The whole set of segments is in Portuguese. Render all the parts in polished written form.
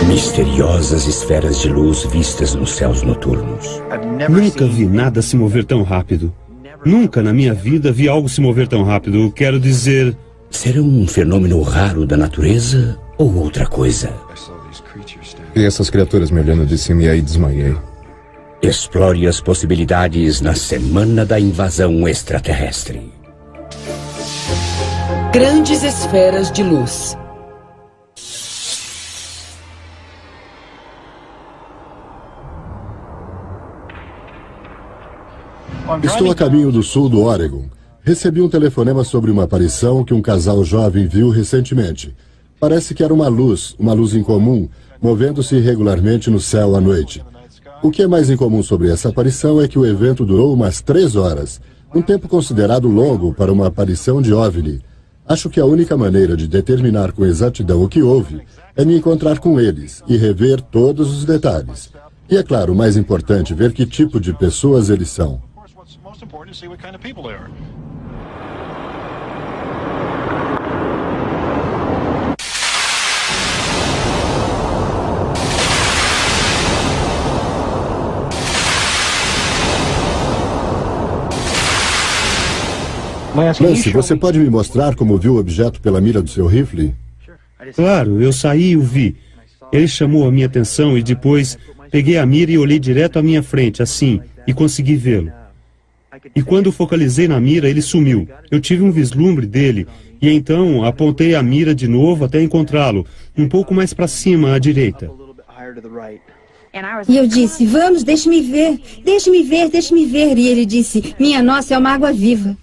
Misteriosas esferas de luz vistas nos céus noturnos. Nunca vi nada se mover tão rápido. Nunca na minha vida vi algo se mover tão rápido. Quero dizer... Serão um fenômeno raro da natureza ou outra coisa? Vi essas criaturas me olhando de cima e aí desmaiei. Explore as possibilidades na semana da invasão extraterrestre. Grandes esferas de luz. Estou a caminho do sul do Oregon. Recebi um telefonema sobre uma aparição que um casal jovem viu recentemente. Parece que era uma luz incomum, movendo-se irregularmente no céu à noite. O que é mais incomum sobre essa aparição é que o evento durou umas 3 horas, um tempo considerado longo para uma aparição de OVNI. Acho que a única maneira de determinar com exatidão o que houve é me encontrar com eles e rever todos os detalhes. E é claro, o mais importante, ver que tipo de pessoas eles são. Lance, você pode me mostrar como viu o objeto pela mira do seu rifle? Claro, eu saí e o vi. Ele chamou a minha atenção e depois peguei a mira e olhei direto à minha frente, assim, e consegui vê-lo. E quando focalizei na mira, ele sumiu. Eu tive um vislumbre dele, e então apontei a mira de novo até encontrá-lo, um pouco mais para cima, à direita. E eu disse, vamos, deixe-me ver, deixe-me ver, deixe-me ver. E ele disse, minha nossa, é uma água viva.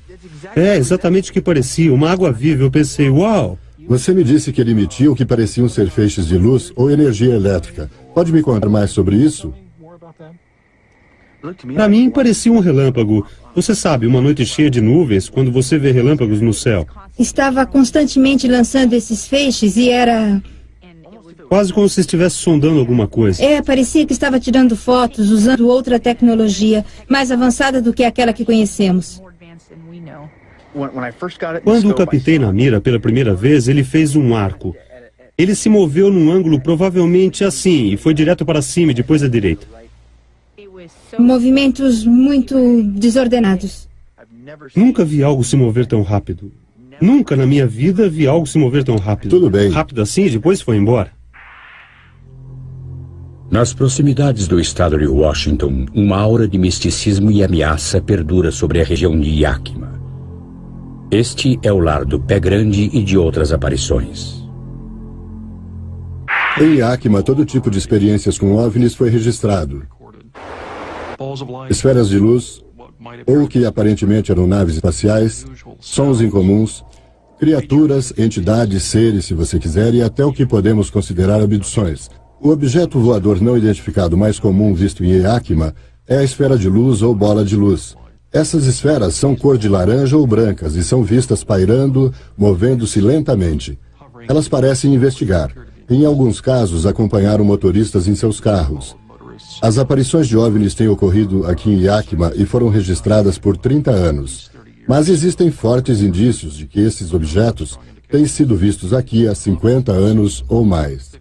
É, exatamente o que parecia, uma água viva. Eu pensei, uau! Você me disse que ele emitia o que pareciam ser feixes de luz ou energia elétrica. Pode me contar mais sobre isso? Para mim, parecia um relâmpago. Você sabe, uma noite cheia de nuvens, quando você vê relâmpagos no céu. Estava constantemente lançando esses feixes e era... Quase como se estivesse sondando alguma coisa. É, parecia que estava tirando fotos, usando outra tecnologia, mais avançada do que aquela que conhecemos. Quando o captei na mira pela primeira vez, ele fez um arco. Ele se moveu num ângulo provavelmente assim, e foi direto para cima e depois à direita. Movimentos muito desordenados. Nunca vi algo se mover tão rápido. Nunca na minha vida vi algo se mover tão rápido. Tudo bem. Rápido assim e depois foi embora. Nas proximidades do estado de Washington, uma aura de misticismo e ameaça perdura sobre a região de Yakima. Este é o lar do Pé Grande e de outras aparições. Em Yakima, todo tipo de experiências com OVNIs foi registrado. Esferas de luz, ou que aparentemente eram naves espaciais, sons incomuns, criaturas, entidades, seres, se você quiser, e até o que podemos considerar abduções. O objeto voador não identificado mais comum visto em Yakima é a esfera de luz ou bola de luz. Essas esferas são cor de laranja ou brancas e são vistas pairando, movendo-se lentamente. Elas parecem investigar. Em alguns casos, acompanharam motoristas em seus carros. As aparições de OVNIs têm ocorrido aqui em Yakima e foram registradas por 30 anos. Mas existem fortes indícios de que esses objetos têm sido vistos aqui há 50 anos ou mais.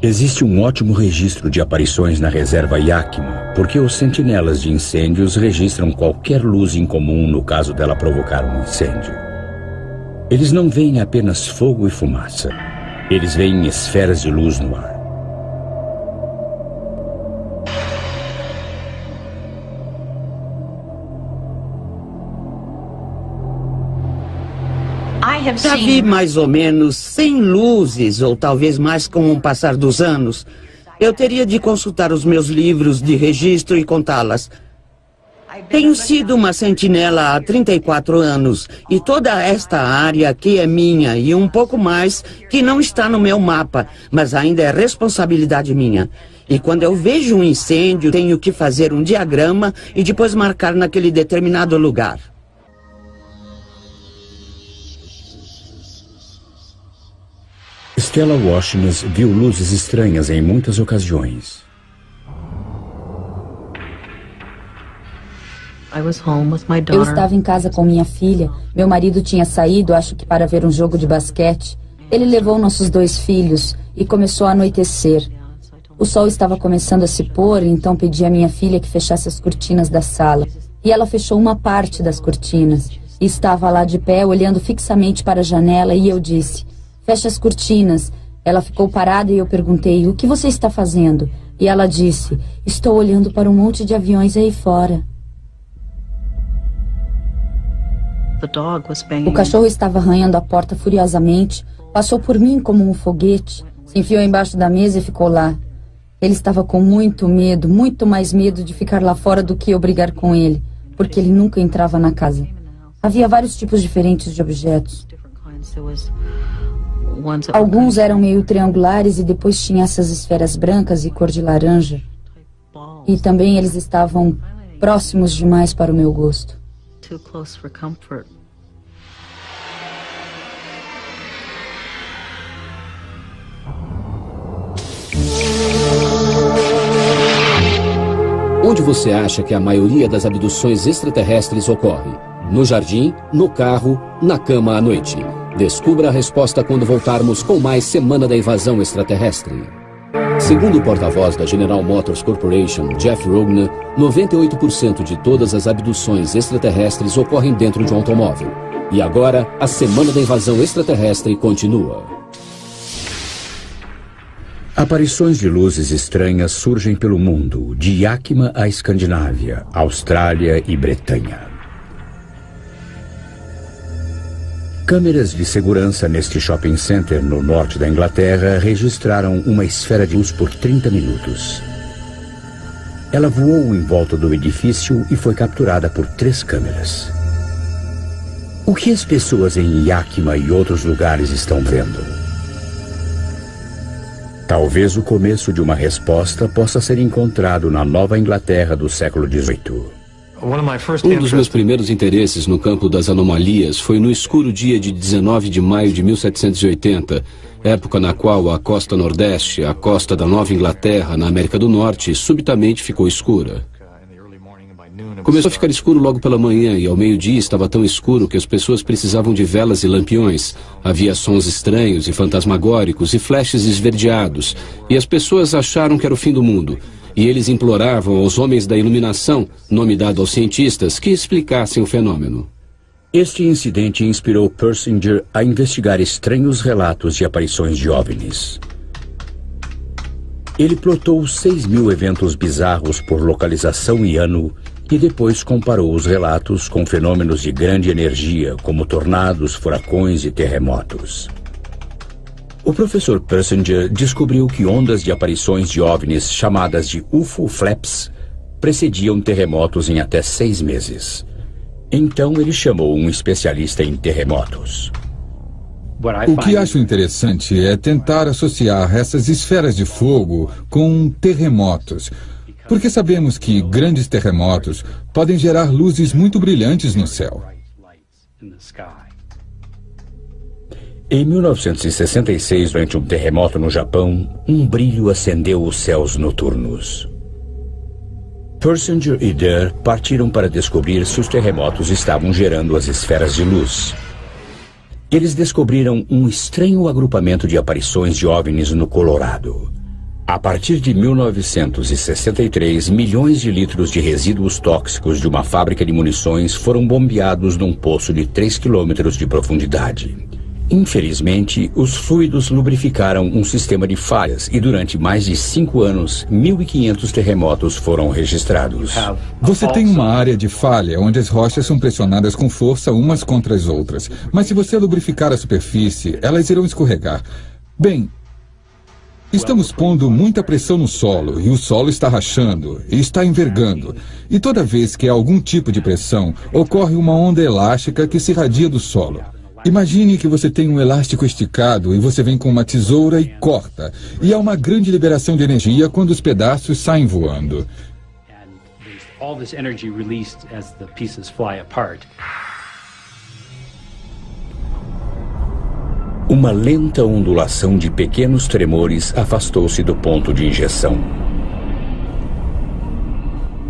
Existe um ótimo registro de aparições na reserva Yakima, porque os sentinelas de incêndios registram qualquer luz incomum no caso dela provocar um incêndio. Eles não veem apenas fogo e fumaça. Eles veem esferas de luz no ar. Já vi mais ou menos 100 luzes, ou talvez mais com o passar dos anos. Eu teria de consultar os meus livros de registro e contá-las. Tenho sido uma sentinela há 34 anos, e toda esta área aqui é minha, e um pouco mais que não está no meu mapa, mas ainda é responsabilidade minha. E quando eu vejo um incêndio, tenho que fazer um diagrama e depois marcar naquele determinado lugar. Stella Washington viu luzes estranhas em muitas ocasiões. Eu estava em casa com minha filha. Meu marido tinha saído, acho que para ver um jogo de basquete. Ele levou nossos 2 filhos e começou a anoitecer. O sol estava começando a se pôr, então pedi à minha filha que fechasse as cortinas da sala. E ela fechou uma parte das cortinas. E estava lá de pé, olhando fixamente para a janela, e eu disse: feche as cortinas. Ela ficou parada e eu perguntei: o que você está fazendo? E ela disse: estou olhando para um monte de aviões aí fora. O cachorro estava arranhando a porta furiosamente, passou por mim como um foguete, se enfiou embaixo da mesa e ficou lá. Ele estava com muito medo, muito mais medo de ficar lá fora do que eu brigar com ele, porque ele nunca entrava na casa. Havia vários tipos diferentes de objetos. Alguns eram meio triangulares e depois tinha essas esferas brancas e cor de laranja. E também eles estavam próximos demais para o meu gosto. Onde você acha que a maioria das abduções extraterrestres ocorre? No jardim, no carro, na cama à noite. Descubra a resposta quando voltarmos com mais Semana da Invasão Extraterrestre. Segundo o porta-voz da General Motors Corporation, Jeff Rogner, 98% de todas as abduções extraterrestres ocorrem dentro de um automóvel. E agora, a Semana da Invasão Extraterrestre continua. Aparições de luzes estranhas surgem pelo mundo, de Yakima à Escandinávia, Austrália e Bretanha. Câmeras de segurança neste shopping center no norte da Inglaterra registraram uma esfera de luz por 30 minutos. Ela voou em volta do edifício e foi capturada por 3 câmeras. O que as pessoas em Yakima e outros lugares estão vendo? Talvez o começo de uma resposta possa ser encontrado na Nova Inglaterra do século XVIII. Um dos meus primeiros interesses no campo das anomalias foi no escuro dia de 19 de maio de 1780, época na qual a costa nordeste, a costa da Nova Inglaterra, na América do Norte, subitamente ficou escura. Começou a ficar escuro logo pela manhã e ao meio-dia estava tão escuro que as pessoas precisavam de velas e lampiões. Havia sons estranhos e fantasmagóricos e flashes esverdeados, e as pessoas acharam que era o fim do mundo. E eles imploravam aos homens da iluminação, nome dado aos cientistas, que explicassem o fenômeno. Este incidente inspirou Persinger a investigar estranhos relatos de aparições de OVNIs. Ele plotou 6.000 eventos bizarros por localização e ano e depois comparou os relatos com fenômenos de grande energia, como tornados, furacões e terremotos. O professor Persinger descobriu que ondas de aparições de OVNIs chamadas de UFO flaps precediam terremotos em até 6 meses. Então ele chamou um especialista em terremotos. O que acho interessante é tentar associar essas esferas de fogo com terremotos, porque sabemos que grandes terremotos podem gerar luzes muito brilhantes no céu. Em 1966, durante um terremoto no Japão, um brilho acendeu os céus noturnos. Persinger e Durr partiram para descobrir se os terremotos estavam gerando as esferas de luz. Eles descobriram um estranho agrupamento de aparições de OVNIs no Colorado. A partir de 1963, milhões de litros de resíduos tóxicos de uma fábrica de munições foram bombeados num poço de 3 quilômetros de profundidade. Infelizmente, os fluidos lubrificaram um sistema de falhas e durante mais de 5 anos, 1.500 terremotos foram registrados. Você tem uma área de falha onde as rochas são pressionadas com força umas contra as outras, mas se você lubrificar a superfície, elas irão escorregar. Bem, estamos pondo muita pressão no solo e o solo está rachando e está envergando. E toda vez que há algum tipo de pressão, ocorre uma onda elástica que se irradia do solo. Imagine que você tem um elástico esticado e você vem com uma tesoura e corta. E há uma grande liberação de energia quando os pedaços saem voando. Uma lenta ondulação de pequenos tremores afastou-se do ponto de injeção.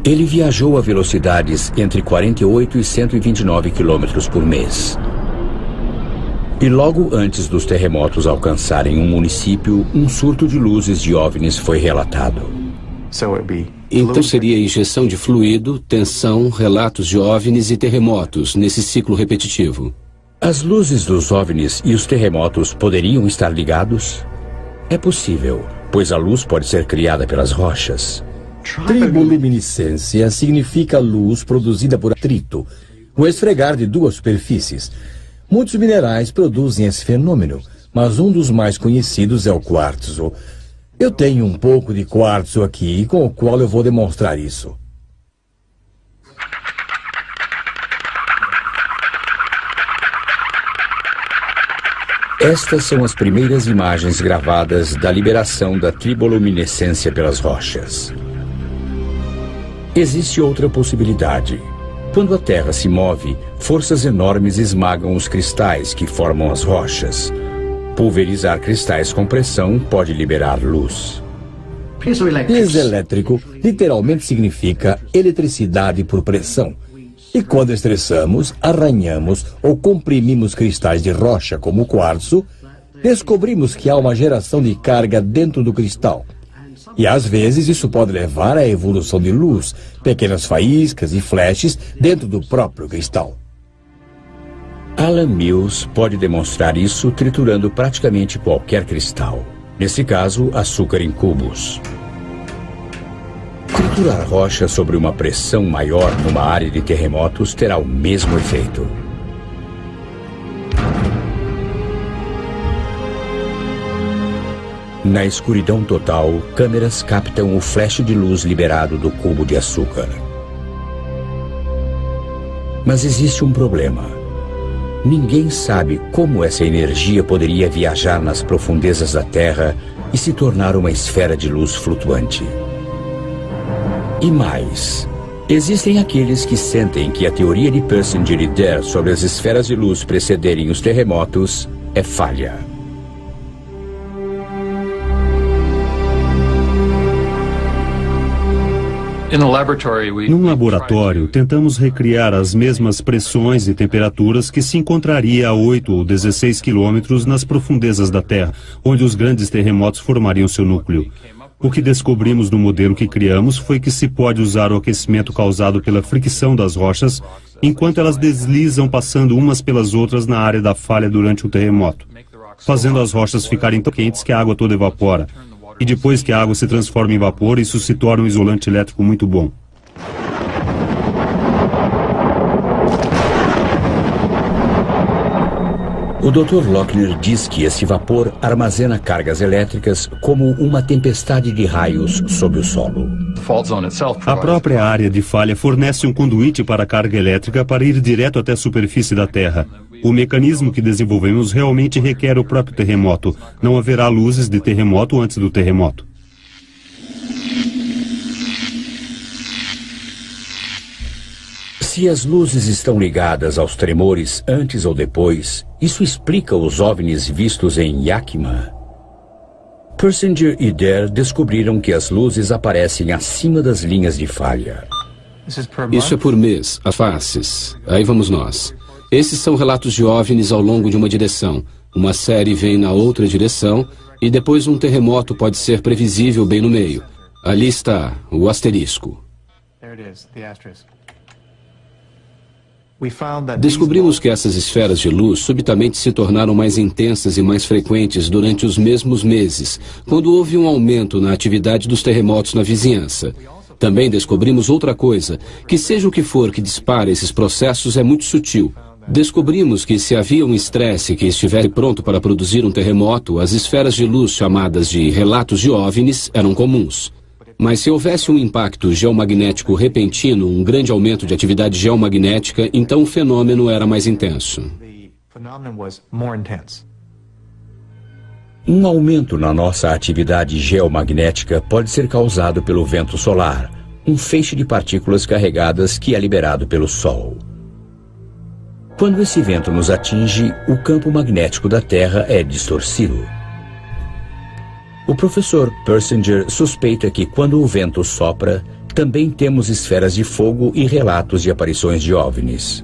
Ele viajou a velocidades entre 48 e 129 quilômetros por mês. E logo antes dos terremotos alcançarem um município, um surto de luzes de OVNIs foi relatado. Então seria injeção de fluido, tensão, relatos de OVNIs e terremotos, nesse ciclo repetitivo. As luzes dos OVNIs e os terremotos poderiam estar ligados? É possível, pois a luz pode ser criada pelas rochas. Triboluminescência significa luz produzida por atrito, o esfregar de duas superfícies. Muitos minerais produzem esse fenômeno, mas um dos mais conhecidos é o quartzo. Eu tenho um pouco de quartzo aqui, com o qual eu vou demonstrar isso. Estas são as primeiras imagens gravadas da liberação da triboluminescência pelas rochas. Existe outra possibilidade. Quando a Terra se move, forças enormes esmagam os cristais que formam as rochas. Pulverizar cristais com pressão pode liberar luz. Piezoelétrico literalmente significa eletricidade por pressão. E quando estressamos, arranhamos ou comprimimos cristais de rocha como o quartzo, descobrimos que há uma geração de carga dentro do cristal. E às vezes isso pode levar à evolução de luz, pequenas faíscas e flashes dentro do próprio cristal. Alan Mills pode demonstrar isso triturando praticamente qualquer cristal. Nesse caso, açúcar em cubos. Triturar rocha sobre uma pressão maior numa área de terremotos terá o mesmo efeito. Na escuridão total, câmeras captam o flash de luz liberado do cubo de açúcar. Mas existe um problema. Ninguém sabe como essa energia poderia viajar nas profundezas da Terra e se tornar uma esfera de luz flutuante. E mais, existem aqueles que sentem que a teoria de Persinger e Dare sobre as esferas de luz precederem os terremotos é falha. Num laboratório, tentamos recriar as mesmas pressões e temperaturas que se encontraria a 8 ou 16 quilômetros nas profundezas da Terra, onde os grandes terremotos formariam seu núcleo. O que descobrimos no modelo que criamos foi que se pode usar o aquecimento causado pela fricção das rochas enquanto elas deslizam passando umas pelas outras na área da falha durante o terremoto, fazendo as rochas ficarem tão quentes que a água toda evapora. E depois que a água se transforma em vapor, isso se torna um isolante elétrico muito bom. O Dr. Lochner diz que esse vapor armazena cargas elétricas como uma tempestade de raios sob o solo. A própria área de falha fornece um conduíte para a carga elétrica para ir direto até a superfície da Terra. O mecanismo que desenvolvemos realmente requer o próprio terremoto. Não haverá luzes de terremoto antes do terremoto. Se as luzes estão ligadas aos tremores antes ou depois, isso explica os OVNIs vistos em Yakima. Persinger e Dare descobriram que as luzes aparecem acima das linhas de falha. Isso é por mês, as faces. Aí vamos nós. Esses são relatos de OVNIs ao longo de uma direção. Uma série vem na outra direção e depois um terremoto pode ser previsível bem no meio. Ali está o asterisco. Descobrimos que essas esferas de luz subitamente se tornaram mais intensas e mais frequentes durante os mesmos meses, quando houve um aumento na atividade dos terremotos na vizinhança. Também descobrimos outra coisa, que seja o que for que dispara esses processos é muito sutil. Descobrimos que se havia um estresse que estivesse pronto para produzir um terremoto, as esferas de luz chamadas de relatos de OVNIs eram comuns. Mas se houvesse um impacto geomagnético repentino, um grande aumento de atividade geomagnética, então o fenômeno era mais intenso. Um aumento na nossa atividade geomagnética pode ser causado pelo vento solar, um feixe de partículas carregadas que é liberado pelo Sol. Quando esse vento nos atinge, o campo magnético da Terra é distorcido. O professor Persinger suspeita que quando o vento sopra, também temos esferas de fogo e relatos de aparições de OVNIs.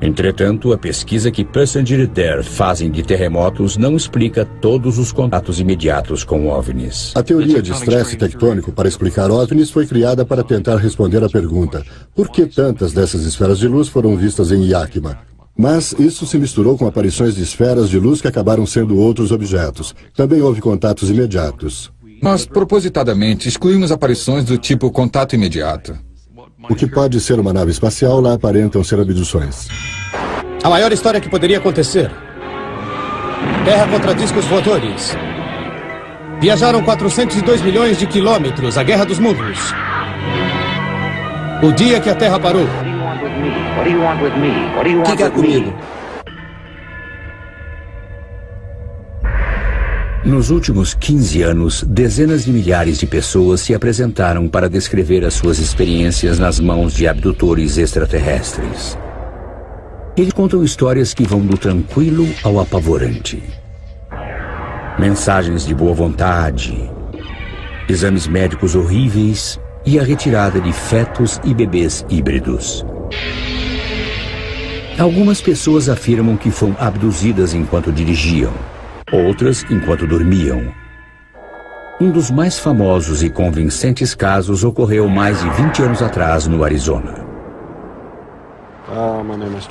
Entretanto, a pesquisa que Passenger e Dare fazem de terremotos não explica todos os contatos imediatos com OVNIs. A teoria de estresse tectônico para explicar OVNIs foi criada para tentar responder à pergunta: por que tantas dessas esferas de luz foram vistas em Yakima? Mas isso se misturou com aparições de esferas de luz que acabaram sendo outros objetos. Também houve contatos imediatos. Nós, propositadamente, excluímos aparições do tipo contato imediato. O que pode ser uma nave espacial lá aparentam ser abduções. A maior história que poderia acontecer. Terra contra discos voadores. Viajaram 402 milhões de quilômetros, a Guerra dos Mundos. O dia que a Terra parou. O que quer comigo? Nos últimos 15 anos, dezenas de milhares de pessoas se apresentaram para descrever as suas experiências nas mãos de abdutores extraterrestres. Eles contam histórias que vão do tranquilo ao apavorante. Mensagens de boa vontade, exames médicos horríveis e a retirada de fetos e bebês híbridos. Algumas pessoas afirmam que foram abduzidas enquanto dirigiam, outras enquanto dormiam. Um dos mais famosos e convincentes casos ocorreu mais de 20 anos atrás no Arizona.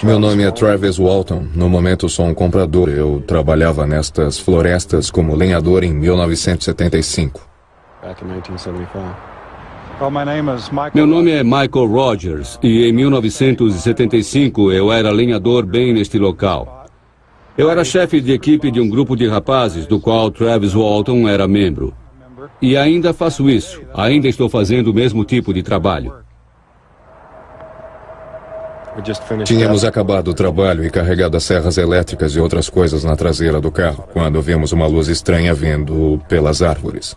Meu nome é Travis Walton. No momento sou um comprador. Eu trabalhava nestas florestas como lenhador em 1975. Meu nome é Michael Rogers e em 1975 eu era lenhador bem neste local. Eu era chefe de equipe de um grupo de rapazes do qual Travis Walton era membro. E ainda faço isso. Ainda estou fazendo o mesmo tipo de trabalho. Tínhamos acabado o trabalho e carregado as serras elétricas e outras coisas na traseira do carro, quando vimos uma luz estranha vindo pelas árvores.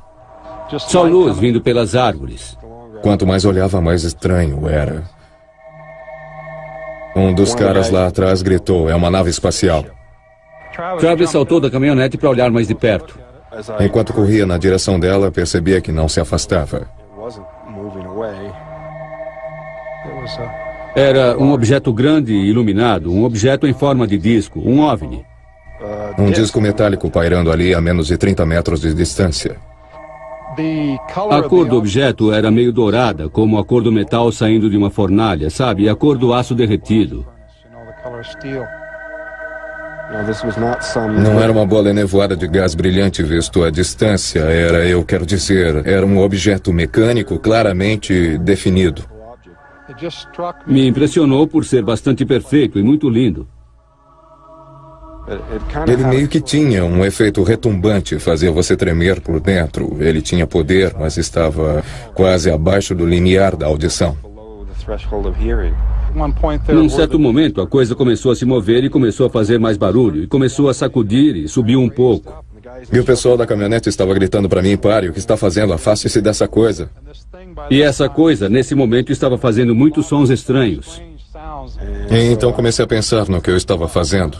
Só luz vindo pelas árvores. Quanto mais olhava, mais estranho era. Um dos caras lá atrás gritou: "É uma nave espacial." Travis saltou da caminhonete para olhar mais de perto. Enquanto corria na direção dela, percebia que não se afastava. Era um objeto grande e iluminado, um objeto em forma de disco, um OVNI. Um disco metálico pairando ali a menos de 30 metros de distância. A cor do objeto era meio dourada, como a cor do metal saindo de uma fornalha, sabe? E a cor do aço derretido. Não era uma bola enevoada de gás brilhante visto à distância. Eu quero dizer, era um objeto mecânico claramente definido. Me impressionou por ser bastante perfeito e muito lindo. Ele meio que tinha um efeito retumbante, fazia você tremer por dentro. Ele tinha poder, mas estava quase abaixo do limiar da audição. Num certo momento, a coisa começou a se mover e começou a fazer mais barulho, e começou a sacudir e subiu um pouco. E o pessoal da caminhonete estava gritando para mim: "Pare, o que está fazendo? Afaste-se dessa coisa." E essa coisa, nesse momento, estava fazendo muitos sons estranhos. E então comecei a pensar no que eu estava fazendo.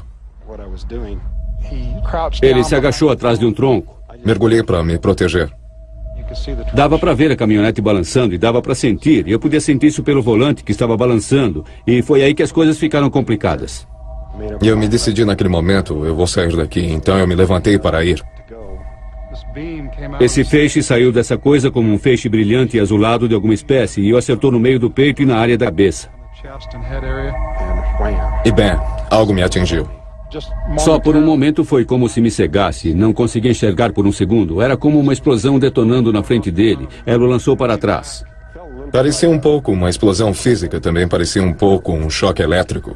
Ele se agachou atrás de um tronco. Mergulhei para me proteger. Dava para ver a caminhonete balançando e dava para sentir. E eu podia sentir isso pelo volante que estava balançando. E foi aí que as coisas ficaram complicadas. E eu me decidi naquele momento: eu vou sair daqui. Então eu me levantei para ir. Esse feixe saiu dessa coisa como um feixe brilhante e azulado de alguma espécie e o acertou no meio do peito e na área da cabeça. E bem, algo me atingiu. Só por um momento foi como se me cegasse. Não consegui enxergar por um segundo. Era como uma explosão detonando na frente dele. Ela o lançou para trás. Parecia um pouco uma explosão física, também parecia um pouco um choque elétrico.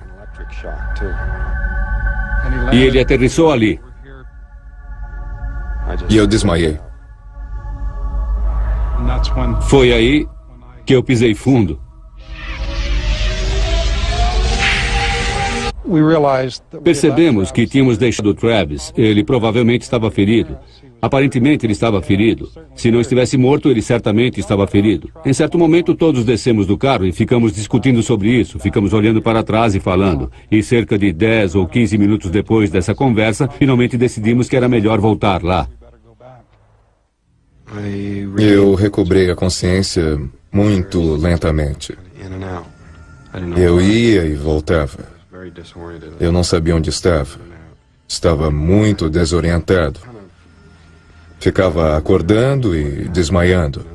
E ele aterrissou ali. E eu desmaiei. Foi aí que eu pisei fundo. Percebemos que tínhamos deixado Travis. Ele provavelmente estava ferido. Aparentemente ele estava ferido. Se não estivesse morto, ele certamente estava ferido. Em certo momento, todos descemos do carro e ficamos discutindo sobre isso. Ficamos olhando para trás e falando. E cerca de 10 ou 15 minutos depois dessa conversa, finalmente decidimos que era melhor voltar lá. Eu recobrei a consciência muito lentamente. Eu ia e voltava. Eu não sabia onde estava. Estava muito desorientado. Ficava acordando e desmaiando.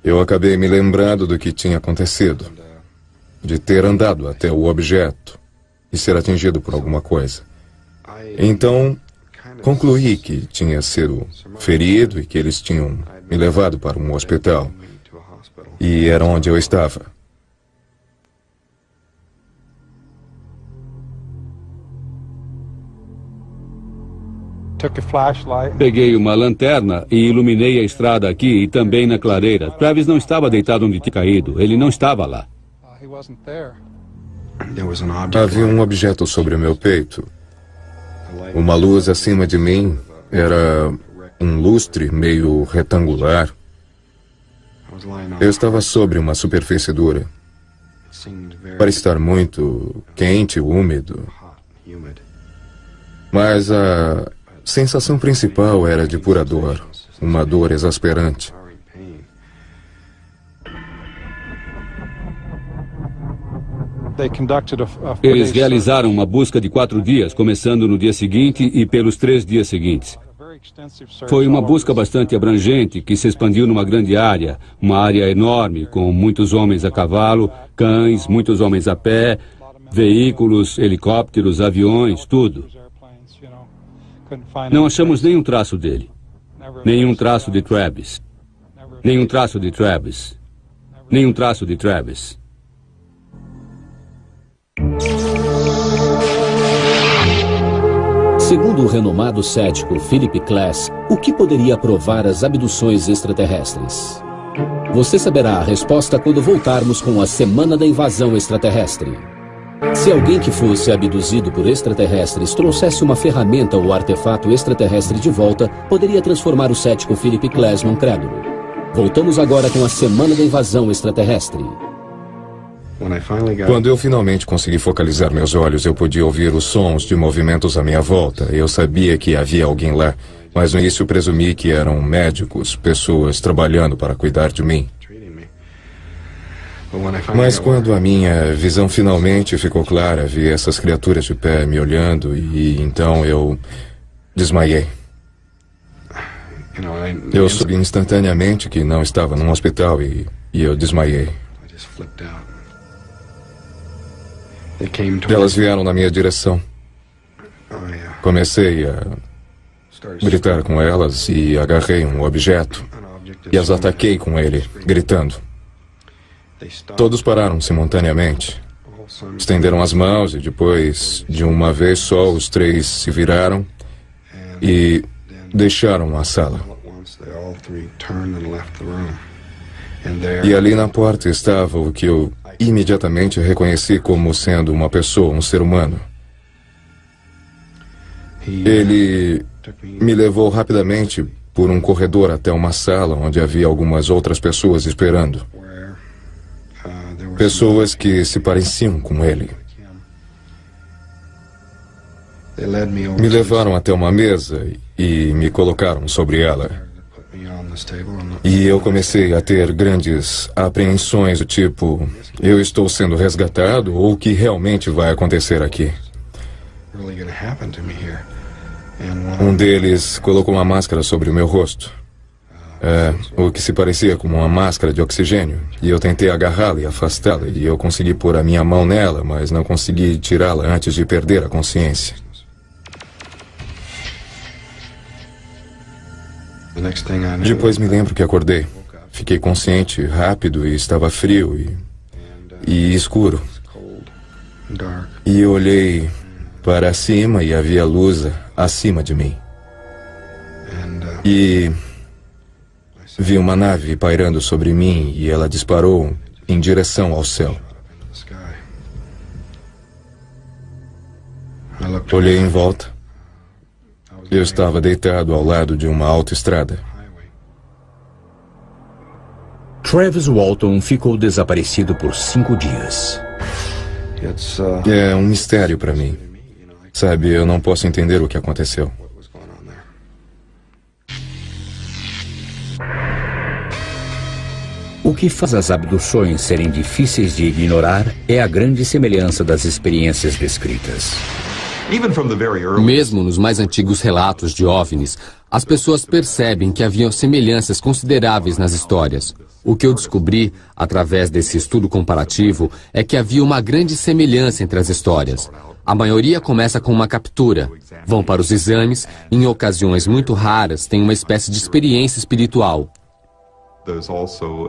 Eu acabei me lembrando do que tinha acontecido, de ter andado até o objeto e ser atingido por alguma coisa. Então, concluí que tinha sido ferido e que eles tinham me levado para um hospital. E era onde eu estava. Peguei uma lanterna e iluminei a estrada aqui e também na clareira. Travis não estava deitado onde tinha caído. Ele não estava lá. Havia um objeto sobre o meu peito. Uma luz acima de mim. Era um lustre meio retangular. Eu estava sobre uma superfície dura. Parecia estar muito quente, úmido. Mas a sensação principal era de pura dor. Uma dor exasperante. Eles realizaram uma busca de 4 dias, começando no dia seguinte e pelos 3 dias seguintes. Foi uma busca bastante abrangente, que se expandiu numa grande área, uma área enorme, com muitos homens a cavalo, cães, muitos homens a pé, veículos, helicópteros, aviões, tudo. Não achamos nenhum traço dele. Nenhum traço de Travis. Nenhum traço de Travis. Nenhum traço de Travis. Segundo o renomado cético Philip Klass, o que poderia provar as abduções extraterrestres? Você saberá a resposta quando voltarmos com a Semana da Invasão Extraterrestre. Se alguém que fosse abduzido por extraterrestres trouxesse uma ferramenta ou artefato extraterrestre de volta, poderia transformar o cético Philip Klass num crédulo. Voltamos agora com a Semana da Invasão Extraterrestre. Quando eu finalmente consegui focalizar meus olhos, eu podia ouvir os sons de movimentos à minha volta. Eu sabia que havia alguém lá, mas no início presumi que eram médicos, pessoas trabalhando para cuidar de mim. Mas quando a minha visão finalmente ficou clara, vi essas criaturas de pé me olhando e então eu desmaiei. Eu soube instantaneamente que não estava num hospital e eu desmaiei. Elas vieram na minha direção. Comecei a gritar com elas e agarrei um objeto e as ataquei com ele, gritando. Todos pararam simultaneamente. Estenderam as mãos e depois, de uma vez só, os 3 se viraram e deixaram a sala. E ali na porta estava o que eu imediatamente reconheci como sendo uma pessoa, um ser humano. Ele me levou rapidamente por um corredor até uma sala onde havia algumas outras pessoas esperando. Pessoas que se pareciam com ele. Me levaram até uma mesa e me colocaram sobre ela. E eu comecei a ter grandes apreensões do tipo, eu estou sendo resgatado ou o que realmente vai acontecer aqui? Um deles colocou uma máscara sobre o meu rosto. O que se parecia com uma máscara de oxigênio. E eu tentei agarrá-la e afastá-la. E eu consegui pôr a minha mão nela, mas não consegui tirá-la antes de perder a consciência. Depois me lembro que acordei. Fiquei consciente rápido e estava frio e escuro. E eu olhei para cima e havia luz acima de mim. E vi uma nave pairando sobre mim e ela disparou em direção ao céu. Olhei em volta. Eu estava deitado ao lado de uma autoestrada. Travis Walton ficou desaparecido por 5 dias. É um mistério para mim. Sabe, eu não posso entender o que aconteceu. O que faz as abduções serem difíceis de ignorar é a grande semelhança das experiências descritas. Mesmo nos mais antigos relatos de OVNIs, as pessoas percebem que haviam semelhanças consideráveis nas histórias. O que eu descobri, através desse estudo comparativo, é que havia uma grande semelhança entre as histórias. A maioria começa com uma captura, vão para os exames, e em ocasiões muito raras têm uma espécie de experiência espiritual.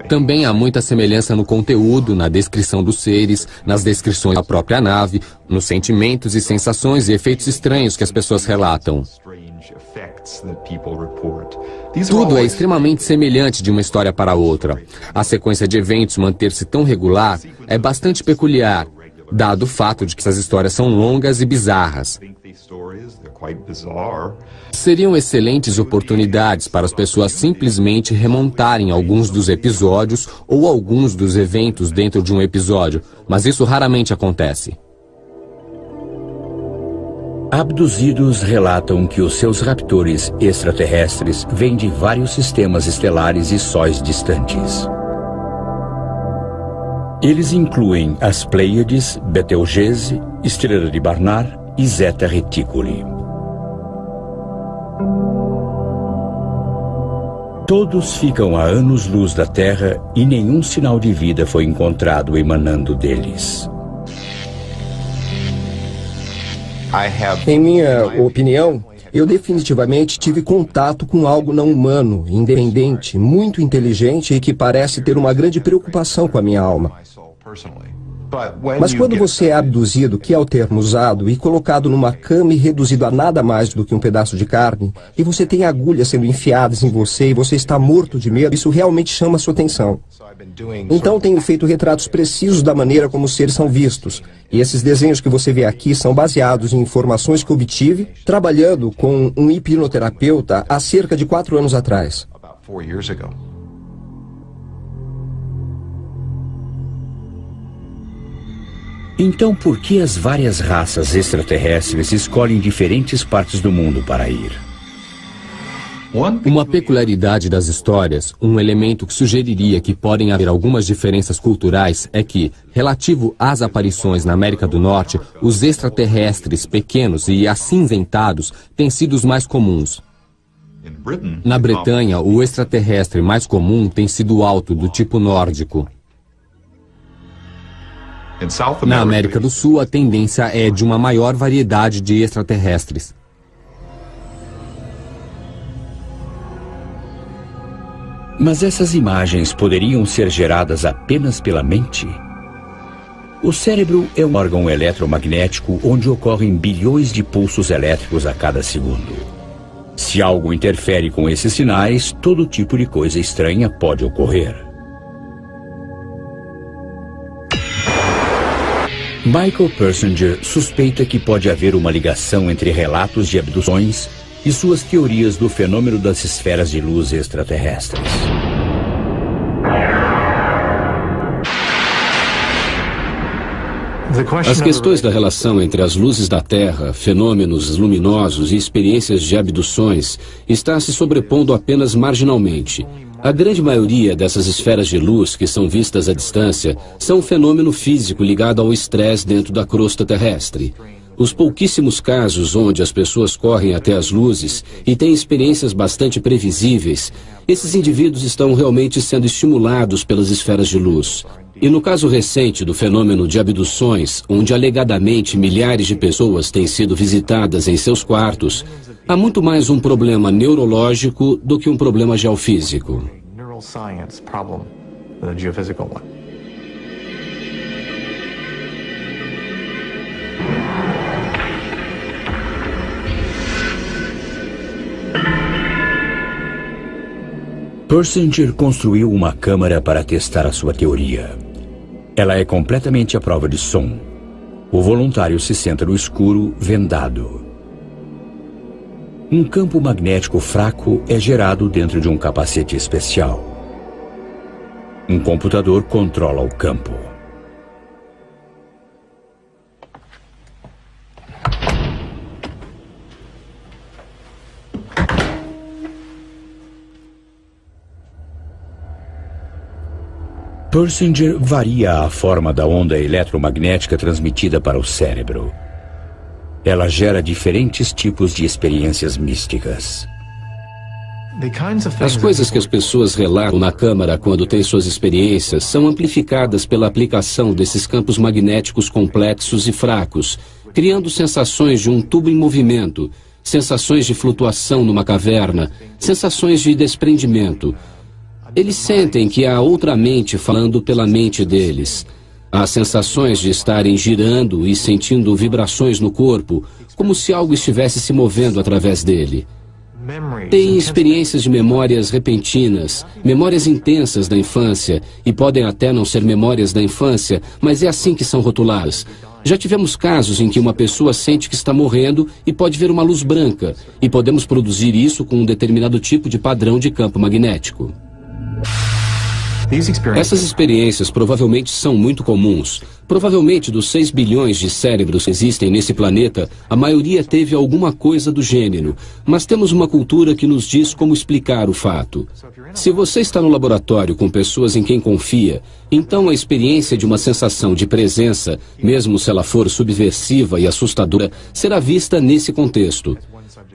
Também há muita semelhança no conteúdo, na descrição dos seres, nas descrições da própria nave, nos sentimentos e sensações e efeitos estranhos que as pessoas relatam. Tudo é extremamente semelhante de uma história para outra. A sequência de eventos manter-se tão regular é bastante peculiar, dado o fato de que essas histórias são longas e bizarras. Seriam excelentes oportunidades para as pessoas simplesmente remontarem alguns dos episódios ou alguns dos eventos dentro de um episódio, mas isso raramente acontece. Abduzidos relatam que os seus raptores extraterrestres vêm de vários sistemas estelares e sóis distantes. Eles incluem as Pleiades, Betelgeuse, Estrela de Barnard e Zeta Reticuli. Todos ficam a anos-luz da Terra e nenhum sinal de vida foi encontrado emanando deles. Em minha opinião, eu definitivamente tive contato com algo não humano, independente, muito inteligente e que parece ter uma grande preocupação com a minha alma. Mas quando você é abduzido, que é o termo usado, e colocado numa cama e reduzido a nada mais do que um pedaço de carne, e você tem agulhas sendo enfiadas em você e você está morto de medo, isso realmente chama a sua atenção. Então tenho feito retratos precisos da maneira como os seres são vistos. E esses desenhos que você vê aqui são baseados em informações que obtive trabalhando com um hipnoterapeuta há cerca de 4 anos atrás. Então, por que as várias raças extraterrestres escolhem diferentes partes do mundo para ir? Uma peculiaridade das histórias, um elemento que sugeriria que podem haver algumas diferenças culturais, é que, relativo às aparições na América do Norte, os extraterrestres pequenos e acinzentados têm sido os mais comuns. Na Bretanha, o extraterrestre mais comum tem sido alto, do tipo nórdico. Na América do Sul, a tendência é de uma maior variedade de extraterrestres. Mas essas imagens poderiam ser geradas apenas pela mente? O cérebro é um órgão eletromagnético onde ocorrem bilhões de pulsos elétricos a cada segundo. Se algo interfere com esses sinais, todo tipo de coisa estranha pode ocorrer. Michael Persinger suspeita que pode haver uma ligação entre relatos de abduções e suas teorias do fenômeno das esferas de luz extraterrestres. As questões da relação entre as luzes da Terra, fenômenos luminosos e experiências de abduções está se sobrepondo apenas marginalmente. A grande maioria dessas esferas de luz que são vistas à distância são um fenômeno físico ligado ao estresse dentro da crosta terrestre. Os pouquíssimos casos onde as pessoas correm até as luzes e têm experiências bastante previsíveis, esses indivíduos estão realmente sendo estimulados pelas esferas de luz. E no caso recente do fenômeno de abduções, onde alegadamente milhares de pessoas têm sido visitadas em seus quartos, há muito mais um problema neurológico do que um problema geofísico. Persinger construiu uma câmara para testar a sua teoria. Ela é completamente à prova de som. O voluntário se senta no escuro, vendado. Um campo magnético fraco é gerado dentro de um capacete especial. Um computador controla o campo. Persinger varia a forma da onda eletromagnética transmitida para o cérebro. Ela gera diferentes tipos de experiências místicas. As coisas que as pessoas relatam na Câmara quando têm suas experiências são amplificadas pela aplicação desses campos magnéticos complexos e fracos, criando sensações de um tubo em movimento, sensações de flutuação numa caverna, sensações de desprendimento. Eles sentem que há outra mente falando pela mente deles. Há sensações de estarem girando e sentindo vibrações no corpo, como se algo estivesse se movendo através dele. Têm experiências de memórias repentinas, memórias intensas da infância, e podem até não ser memórias da infância, mas é assim que são rotuladas. Já tivemos casos em que uma pessoa sente que está morrendo e pode ver uma luz branca, e podemos produzir isso com um determinado tipo de padrão de campo magnético. Essas experiências provavelmente são muito comuns. Provavelmente dos 6 bilhões de cérebros que existem nesse planeta, a maioria teve alguma coisa do gênero, mas temos uma cultura que nos diz como explicar o fato. Se você está no laboratório com pessoas em quem confia, então a experiência de uma sensação de presença, mesmo se ela for subversiva e assustadora, será vista nesse contexto.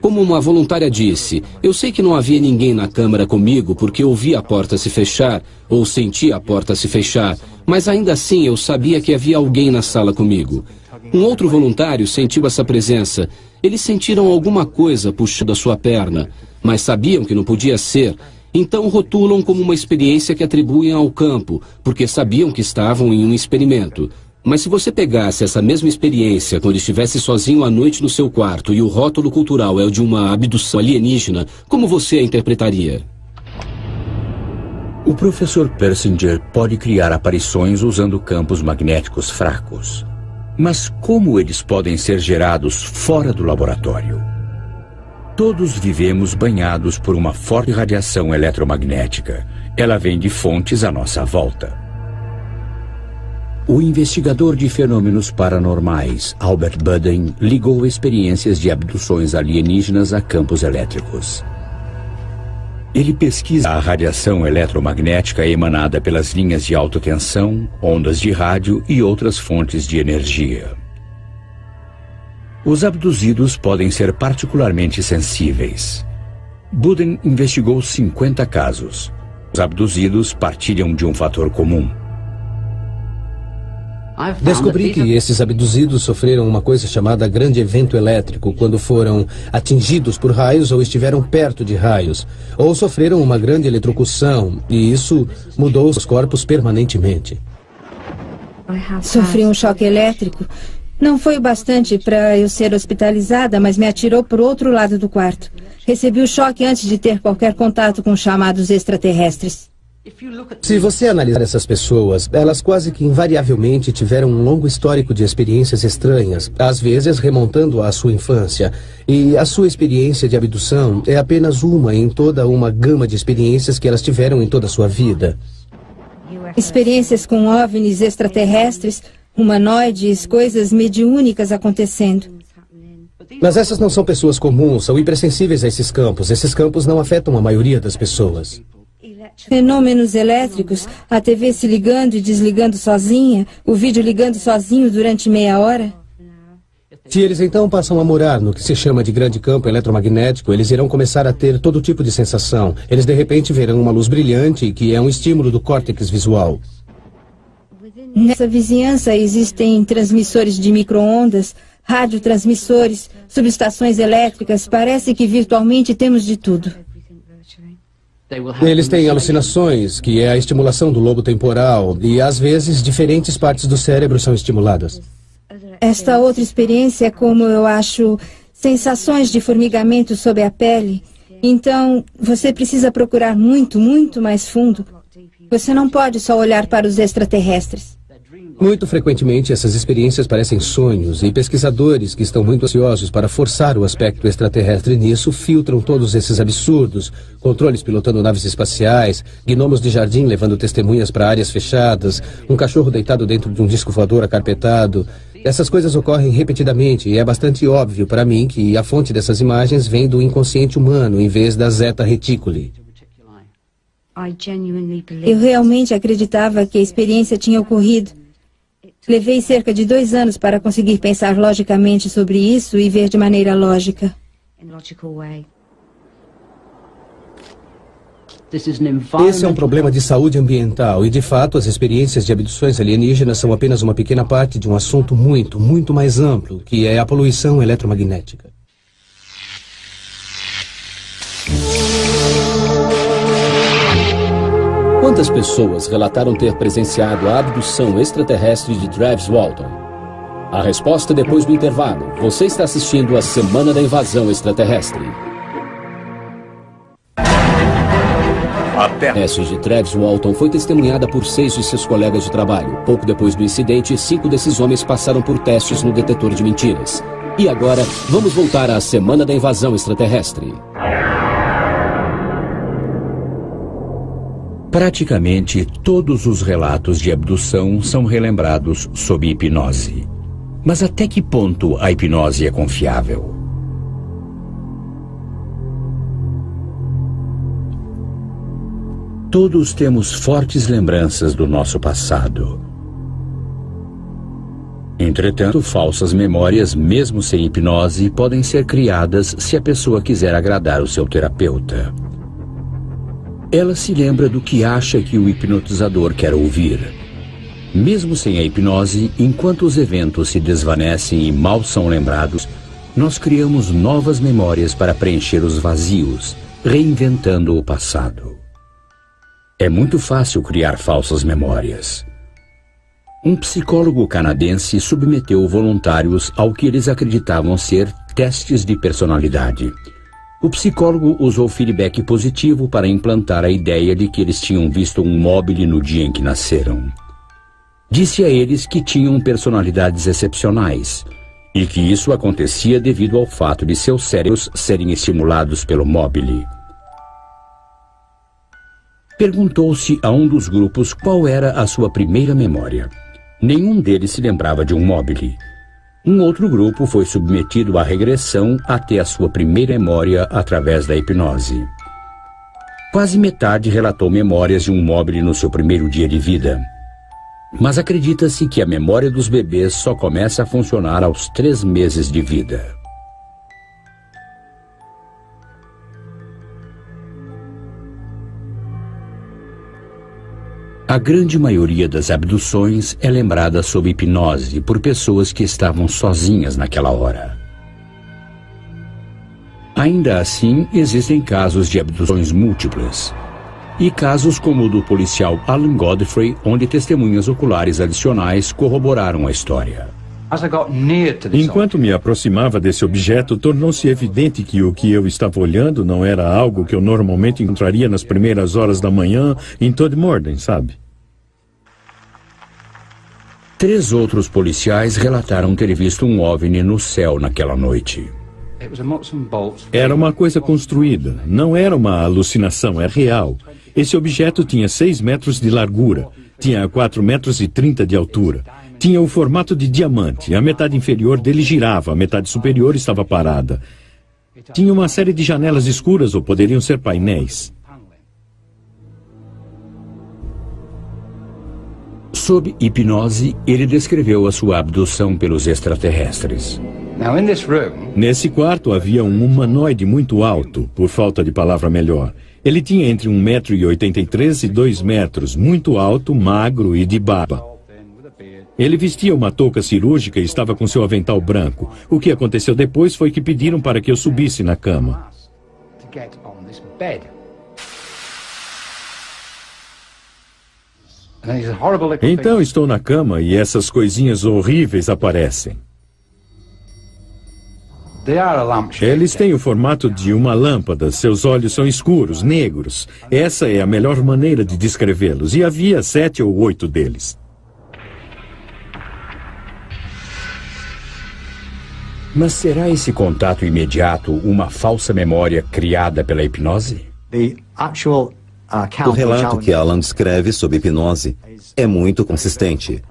Como uma voluntária disse, eu sei que não havia ninguém na câmara comigo porque ouvi a porta se fechar, ou senti a porta se fechar, mas ainda assim eu sabia que havia alguém na sala comigo. Um outro voluntário sentiu essa presença. Eles sentiram alguma coisa puxando a sua perna, mas sabiam que não podia ser, então rotulam como uma experiência que atribuem ao campo, porque sabiam que estavam em um experimento. Mas se você pegasse essa mesma experiência quando estivesse sozinho à noite no seu quarto e o rótulo cultural é o de uma abdução alienígena, como você a interpretaria? O professor Persinger pode criar aparições usando campos magnéticos fracos. Mas como eles podem ser gerados fora do laboratório? Todos vivemos banhados por uma forte radiação eletromagnética. Ela vem de fontes à nossa volta. O investigador de fenômenos paranormais, Albert Budden, ligou experiências de abduções alienígenas a campos elétricos. Ele pesquisa a radiação eletromagnética emanada pelas linhas de alta tensão, ondas de rádio e outras fontes de energia. Os abduzidos podem ser particularmente sensíveis. Budden investigou 50 casos. Os abduzidos partilham de um fator comum. Descobri que esses abduzidos sofreram uma coisa chamada grande evento elétrico quando foram atingidos por raios ou estiveram perto de raios, ou sofreram uma grande eletrocução, e isso mudou os corpos permanentemente. Sofri um choque elétrico. Não foi o bastante para eu ser hospitalizada, mas me atirou para o outro lado do quarto. Recebi o choque antes de ter qualquer contato com chamados extraterrestres. Se você analisar essas pessoas, elas quase que invariavelmente tiveram um longo histórico de experiências estranhas, às vezes remontando à sua infância. E a sua experiência de abdução é apenas uma em toda uma gama de experiências que elas tiveram em toda a sua vida. Experiências com OVNIs extraterrestres, humanoides, coisas mediúnicas acontecendo. Mas essas não são pessoas comuns, são hipersensíveis a esses campos. Esses campos não afetam a maioria das pessoas. Fenômenos elétricos, a TV se ligando e desligando sozinha, o vídeo ligando sozinho durante meia hora. Se eles então passam a morar no que se chama de grande campo eletromagnético, eles irão começar a ter todo tipo de sensação. Eles de repente verão uma luz brilhante, que é um estímulo do córtex visual. Nessa vizinhança existem transmissores de micro-ondas, radiotransmissores, subestações elétricas. Parece que virtualmente temos de tudo. Eles têm alucinações, que é a estimulação do lobo temporal, e às vezes diferentes partes do cérebro são estimuladas. Esta outra experiência é como eu acho sensações de formigamento sob a pele. Então, você precisa procurar muito, muito mais fundo. Você não pode só olhar para os extraterrestres. Muito frequentemente, essas experiências parecem sonhos, e pesquisadores que estão muito ansiosos para forçar o aspecto extraterrestre nisso filtram todos esses absurdos, controles pilotando naves espaciais, gnomos de jardim levando testemunhas para áreas fechadas, um cachorro deitado dentro de um disco voador acarpetado. Essas coisas ocorrem repetidamente, e é bastante óbvio para mim que a fonte dessas imagens vem do inconsciente humano em vez da zeta reticuli. Eu realmente acreditava que a experiência tinha ocorrido. Levei cerca de 2 anos para conseguir pensar logicamente sobre isso e ver de maneira lógica. Esse é um problema de saúde ambiental e, de fato, as experiências de abduções alienígenas são apenas uma pequena parte de um assunto muito mais amplo, que é a poluição eletromagnética. Quantas pessoas relataram ter presenciado a abdução extraterrestre de Travis Walton? A resposta depois do intervalo. Você está assistindo a Semana da Invasão Extraterrestre. A teste de Travis Walton foi testemunhada por 6 de seus colegas de trabalho. Pouco depois do incidente, 5 desses homens passaram por testes no detetor de mentiras. E agora, vamos voltar à Semana da Invasão Extraterrestre. Praticamente todos os relatos de abdução são relembrados sob hipnose. Mas até que ponto a hipnose é confiável? Todos temos fortes lembranças do nosso passado. Entretanto, falsas memórias, mesmo sem hipnose, podem ser criadas se a pessoa quiser agradar o seu terapeuta. Ela se lembra do que acha que o hipnotizador quer ouvir. Mesmo sem a hipnose, enquanto os eventos se desvanecem e mal são lembrados, nós criamos novas memórias para preencher os vazios, reinventando o passado. É muito fácil criar falsas memórias. Um psicólogo canadense submeteu voluntários ao que eles acreditavam ser testes de personalidade. O psicólogo usou feedback positivo para implantar a ideia de que eles tinham visto um móvel no dia em que nasceram. Disse a eles que tinham personalidades excepcionais e que isso acontecia devido ao fato de seus cérebros serem estimulados pelo móvel. Perguntou-se a um dos grupos qual era a sua primeira memória. Nenhum deles se lembrava de um móvel. Um outro grupo foi submetido à regressão até a sua primeira memória através da hipnose. Quase metade relatou memórias de um móvel no seu primeiro dia de vida. Mas acredita-se que a memória dos bebês só começa a funcionar aos 3 meses de vida. A grande maioria das abduções é lembrada sob hipnose por pessoas que estavam sozinhas naquela hora. Ainda assim, existem casos de abduções múltiplas. E casos como o do policial Alan Godfrey, onde testemunhas oculares adicionais corroboraram a história. Enquanto me aproximava desse objeto, tornou-se evidente que o que eu estava olhando não era algo que eu normalmente encontraria nas primeiras horas da manhã em Todmorden, sabe? 3 outros policiais relataram ter visto um OVNI no céu naquela noite. Era uma coisa construída, não era uma alucinação, é real. Esse objeto tinha 6 metros de largura, tinha 4,30 metros de altura. Tinha o formato de diamante, a metade inferior dele girava, a metade superior estava parada. Tinha uma série de janelas escuras ou poderiam ser painéis. Sob hipnose, ele descreveu a sua abdução pelos extraterrestres. Nesse quarto havia um humanoide muito alto, por falta de palavra melhor. Ele tinha entre 1,83 m e 2 metros, muito alto, magro e de barba. Ele vestia uma touca cirúrgica e estava com seu avental branco. O que aconteceu depois foi que pediram para que eu subisse na cama. Então estou na cama e essas coisinhas horríveis aparecem. Eles têm o formato de uma lâmpada, seus olhos são escuros, negros. Essa é a melhor maneira de descrevê-los, e havia 7 ou 8 deles. Mas será esse contato imediato uma falsa memória criada pela hipnose? O relato que Alan descreve sob hipnose é muito consistente.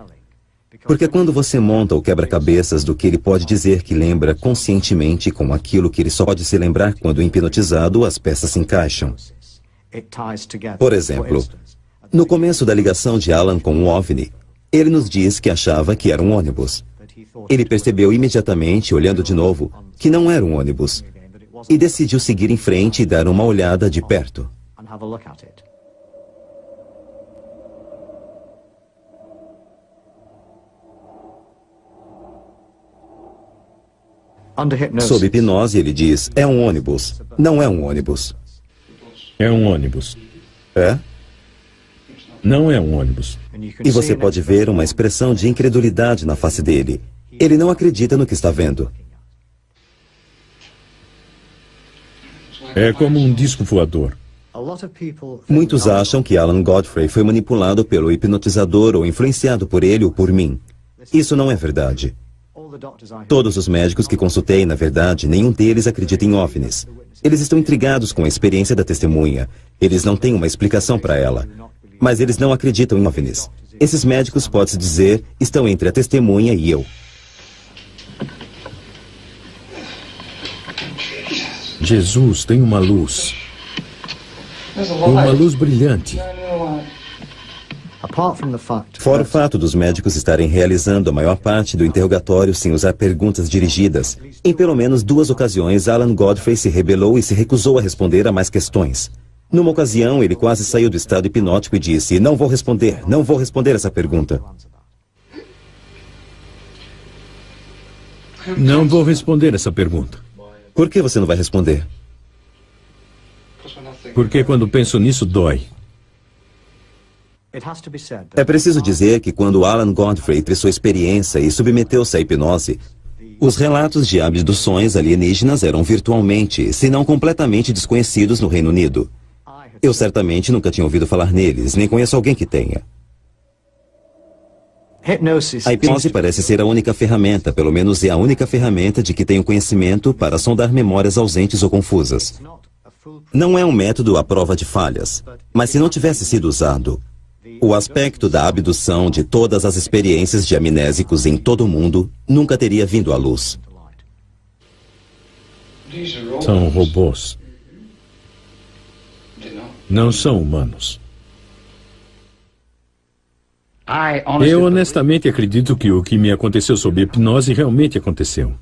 Porque quando você monta o quebra-cabeças do que ele pode dizer que lembra conscientemente com aquilo que ele só pode se lembrar quando hipnotizado, as peças se encaixam. Por exemplo, no começo da ligação de Alan com o OVNI, ele nos diz que achava que era um ônibus. Ele percebeu imediatamente, olhando de novo, que não era um ônibus, e decidiu seguir em frente e dar uma olhada de perto. Sob hipnose, ele diz, é um ônibus. Não é um ônibus. É um ônibus. É? Não é um ônibus. E você pode ver uma expressão de incredulidade na face dele. Ele não acredita no que está vendo. É como um disco voador. Muitos acham que Alan Godfrey foi manipulado pelo hipnotizador ou influenciado por ele ou por mim. Isso não é verdade. Todos os médicos que consultei, na verdade, nenhum deles acredita em OVNIs. Eles estão intrigados com a experiência da testemunha. Eles não têm uma explicação para ela. Mas eles não acreditam em OVNIs. Esses médicos, pode-se dizer, estão entre a testemunha e eu. Jesus tem uma luz. Uma luz brilhante. Fora o fato dos médicos estarem realizando a maior parte do interrogatório sem usar perguntas dirigidas, em pelo menos 2 ocasiões, Alan Godfrey se rebelou e se recusou a responder a mais questões. Numa ocasião, ele quase saiu do estado hipnótico e disse, não vou responder essa pergunta. Não vou responder essa pergunta. Por que você não vai responder? Porque quando penso nisso, dói. É preciso dizer que quando Alan Godfrey teve sua experiência e submeteu-se à hipnose, os relatos de abduções alienígenas eram virtualmente, se não completamente desconhecidos no Reino Unido. Eu certamente nunca tinha ouvido falar neles, nem conheço alguém que tenha. A hipnose parece ser a única ferramenta, pelo menos é a única ferramenta de que tenho conhecimento para sondar memórias ausentes ou confusas. Não é um método à prova de falhas, mas se não tivesse sido usado, o aspecto da abdução de todas as experiências de amnésicos em todo o mundo nunca teria vindo à luz. São robôs. Não são humanos. Eu honestamente acredito que o que me aconteceu sob hipnose realmente aconteceu.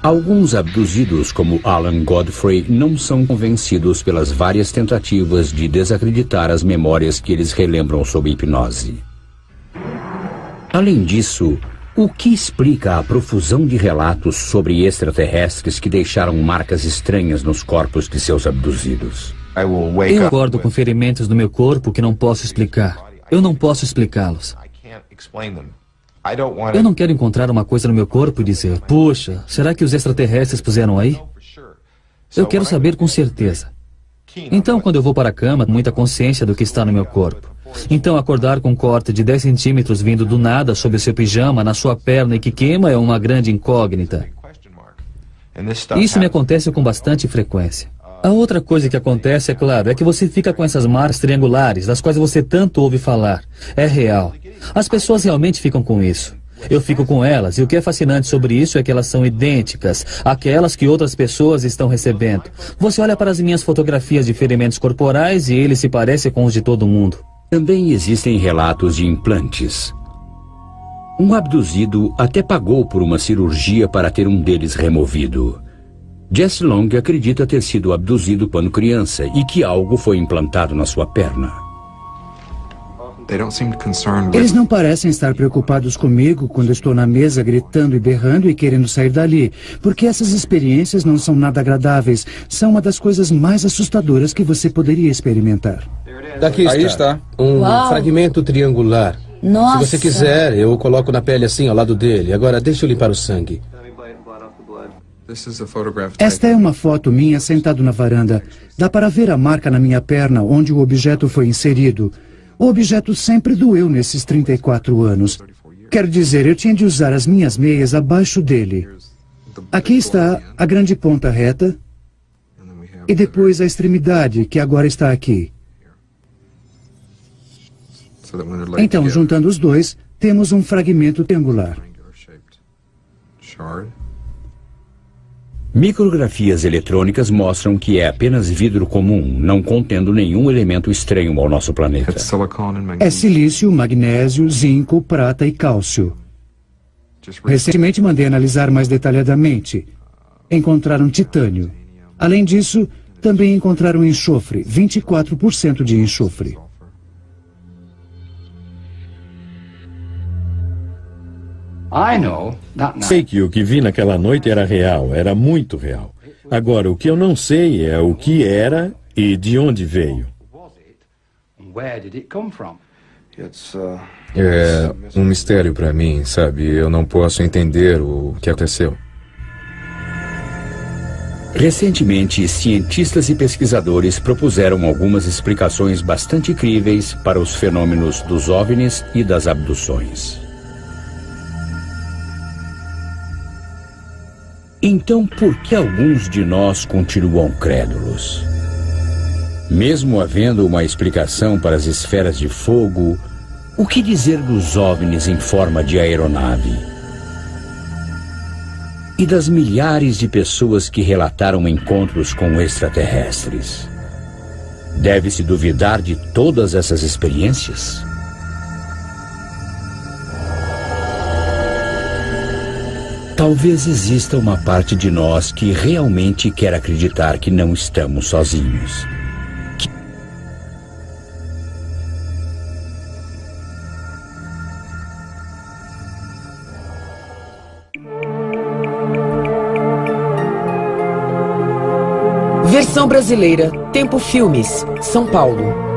Alguns abduzidos, como Alan Godfrey, não são convencidos pelas várias tentativas de desacreditar as memórias que eles relembram sob hipnose. Além disso, o que explica a profusão de relatos sobre extraterrestres que deixaram marcas estranhas nos corpos de seus abduzidos? Eu acordo com ferimentos no meu corpo que não posso explicar. Eu não posso explicá-los. Eu não quero encontrar uma coisa no meu corpo e dizer, puxa, será que os extraterrestres puseram aí? Eu quero saber com certeza. Então, quando eu vou para a cama, muita consciência do que está no meu corpo. Então, acordar com um corte de 10 centímetros vindo do nada sob o seu pijama, na sua perna e que queima é uma grande incógnita. Isso me acontece com bastante frequência. A outra coisa que acontece, é claro, é que você fica com essas marcas triangulares, das quais você tanto ouve falar. É real. As pessoas realmente ficam com isso. Eu fico com elas, e o que é fascinante sobre isso é que elas são idênticas àquelas que outras pessoas estão recebendo. Você olha para as minhas fotografias de ferimentos corporais e eles se parecem com os de todo mundo. Também existem relatos de implantes. Um abduzido até pagou por uma cirurgia para ter um deles removido. Jesse Long acredita ter sido abduzido quando criança e que algo foi implantado na sua perna. Eles não parecem estar preocupados comigo quando estou na mesa gritando e berrando e querendo sair dali, porque essas experiências não são nada agradáveis. São uma das coisas mais assustadoras que você poderia experimentar. Daqui está. Aí está. Um fragmento triangular. Nossa. Se você quiser, eu coloco na pele assim ao lado dele. Agora deixa eu limpar o sangue. Esta é uma foto minha sentado na varanda. Dá para ver a marca na minha perna onde o objeto foi inserido. O objeto sempre doeu nesses 34 anos. Quero dizer, eu tinha de usar as minhas meias abaixo dele. Aqui está a grande ponta reta e depois a extremidade, que agora está aqui. Então, juntando os dois, temos um fragmento triangular. Micrografias eletrônicas mostram que é apenas vidro comum, não contendo nenhum elemento estranho ao nosso planeta. É silício, magnésio, zinco, prata e cálcio. Recentemente mandei analisar mais detalhadamente. Encontraram titânio. Além disso, também encontraram enxofre, 24% de enxofre. Sei que o que vi naquela noite era real, era muito real. Agora, o que eu não sei é o que era e de onde veio. É um mistério para mim, sabe? Eu não posso entender o que aconteceu. Recentemente, cientistas e pesquisadores propuseram algumas explicações bastante críveis para os fenômenos dos OVNIs e das abduções. Então, por que alguns de nós continuam crédulos? Mesmo havendo uma explicação para as esferas de fogo, o que dizer dos OVNIs em forma de aeronave? E das milhares de pessoas que relataram encontros com extraterrestres? Deve-se duvidar de todas essas experiências? Talvez exista uma parte de nós que realmente quer acreditar que não estamos sozinhos. Versão brasileira, Tempo Filmes, São Paulo.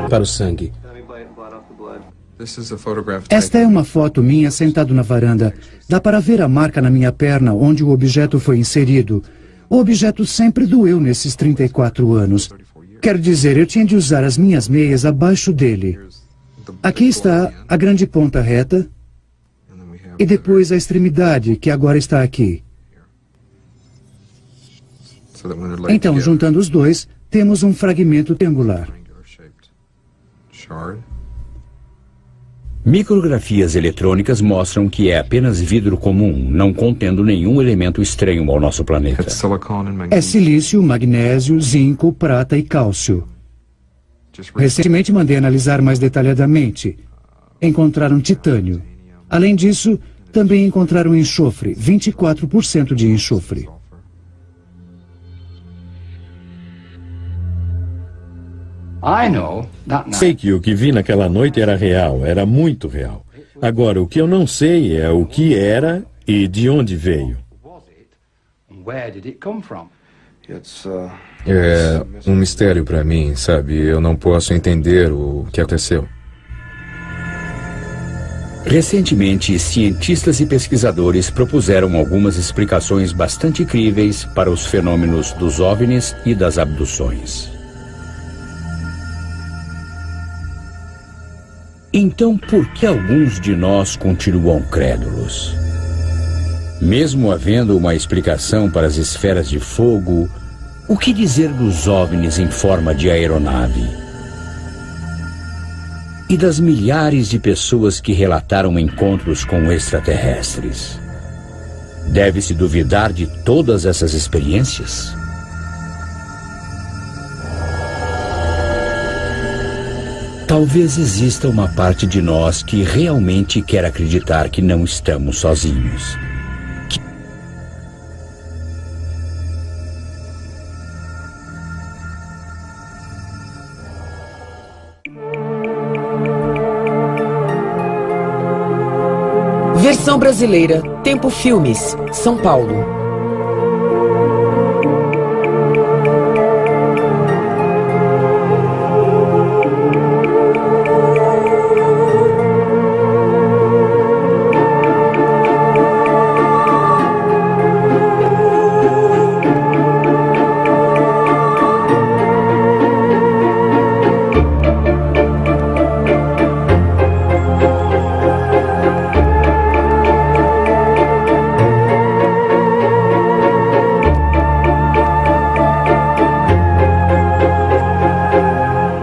Para o sangue. Esta é uma foto minha sentado na varanda. Dá para ver a marca na minha perna onde o objeto foi inserido. O objeto sempre doeu nesses 34 anos. Quer dizer, eu tinha de usar as minhas meias abaixo dele. Aqui está a grande ponta reta e depois a extremidade, que agora está aqui. Então, juntando os dois, temos um fragmento triangular. Micrografias eletrônicas mostram que é apenas vidro comum, não contendo nenhum elemento estranho ao nosso planeta. É silício, magnésio, zinco, prata e cálcio. Recentemente mandei analisar mais detalhadamente. Encontraram titânio. Além disso, também encontraram enxofre, 24% de enxofre. Sei que o que vi naquela noite era real, era muito real. Agora, o que eu não sei é o que era e de onde veio. É um mistério para mim, sabe? Eu não posso entender o que aconteceu. Recentemente, cientistas e pesquisadores propuseram algumas explicações bastante críveis para os fenômenos dos OVNIs e das abduções. Então, por que alguns de nós continuam crédulos? Mesmo havendo uma explicação para as esferas de fogo, o que dizer dos OVNIs em forma de aeronave? E das milhares de pessoas que relataram encontros com extraterrestres? Deve-se duvidar de todas essas experiências? Talvez exista uma parte de nós que realmente quer acreditar que não estamos sozinhos. Versão brasileira, Tempo Filmes, São Paulo.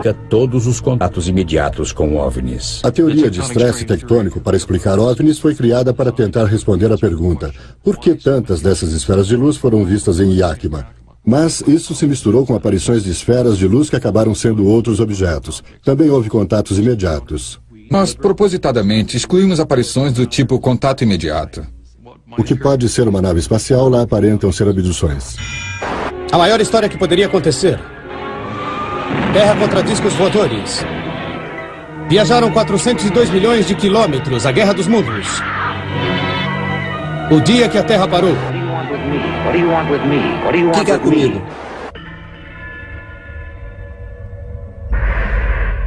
explica todos os contatos imediatos com OVNIs. A teoria de estresse tectônico para explicar OVNIs foi criada para tentar responder à pergunta: por que tantas dessas esferas de luz foram vistas em Yakima? Mas isso se misturou com aparições de esferas de luz que acabaram sendo outros objetos. Também houve contatos imediatos. Nós, propositadamente, excluímos aparições do tipo contato imediato. O que pode ser uma nave espacial lá aparentam ser abduções. A maior história que poderia acontecer. Terra contra discos voadores. Viajaram 402 milhões de quilômetros, a Guerra dos Mundos. O dia que a Terra parou. O que quer comigo?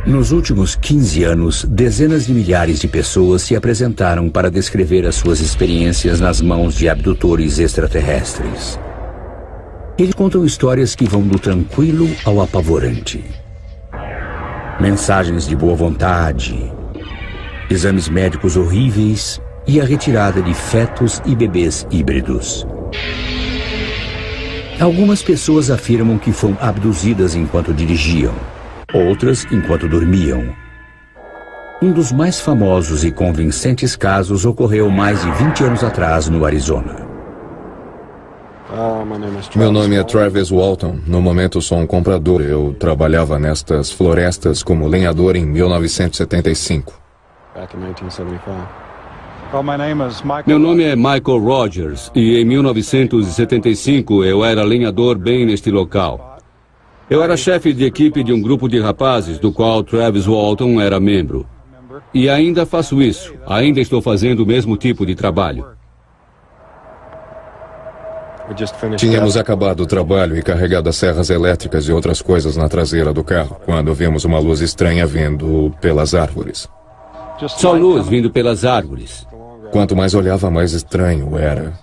Nos últimos 15 anos, dezenas de milhares de pessoas se apresentaram para descrever as suas experiências nas mãos de abdutores extraterrestres. Eles contam histórias que vão do tranquilo ao apavorante. Mensagens de boa vontade, exames médicos horríveis e a retirada de fetos e bebês híbridos. Algumas pessoas afirmam que foram abduzidas enquanto dirigiam, outras enquanto dormiam. Um dos mais famosos e convincentes casos ocorreu mais de 20 anos atrás no Arizona. Meu nome é Travis Walton. No momento sou um comprador. Eu trabalhava nestas florestas como lenhador em 1975. Meu nome é Michael Rogers e em 1975 eu era lenhador bem neste local. Eu era chefe de equipe de um grupo de rapazes do qual Travis Walton era membro. E ainda faço isso. Ainda estou fazendo o mesmo tipo de trabalho. Tínhamos acabado o trabalho e carregado as serras elétricas e outras coisas na traseira do carro, quando vimos uma luz estranha vindo pelas árvores. Só luz vindo pelas árvores. Quanto mais olhava, mais estranho era.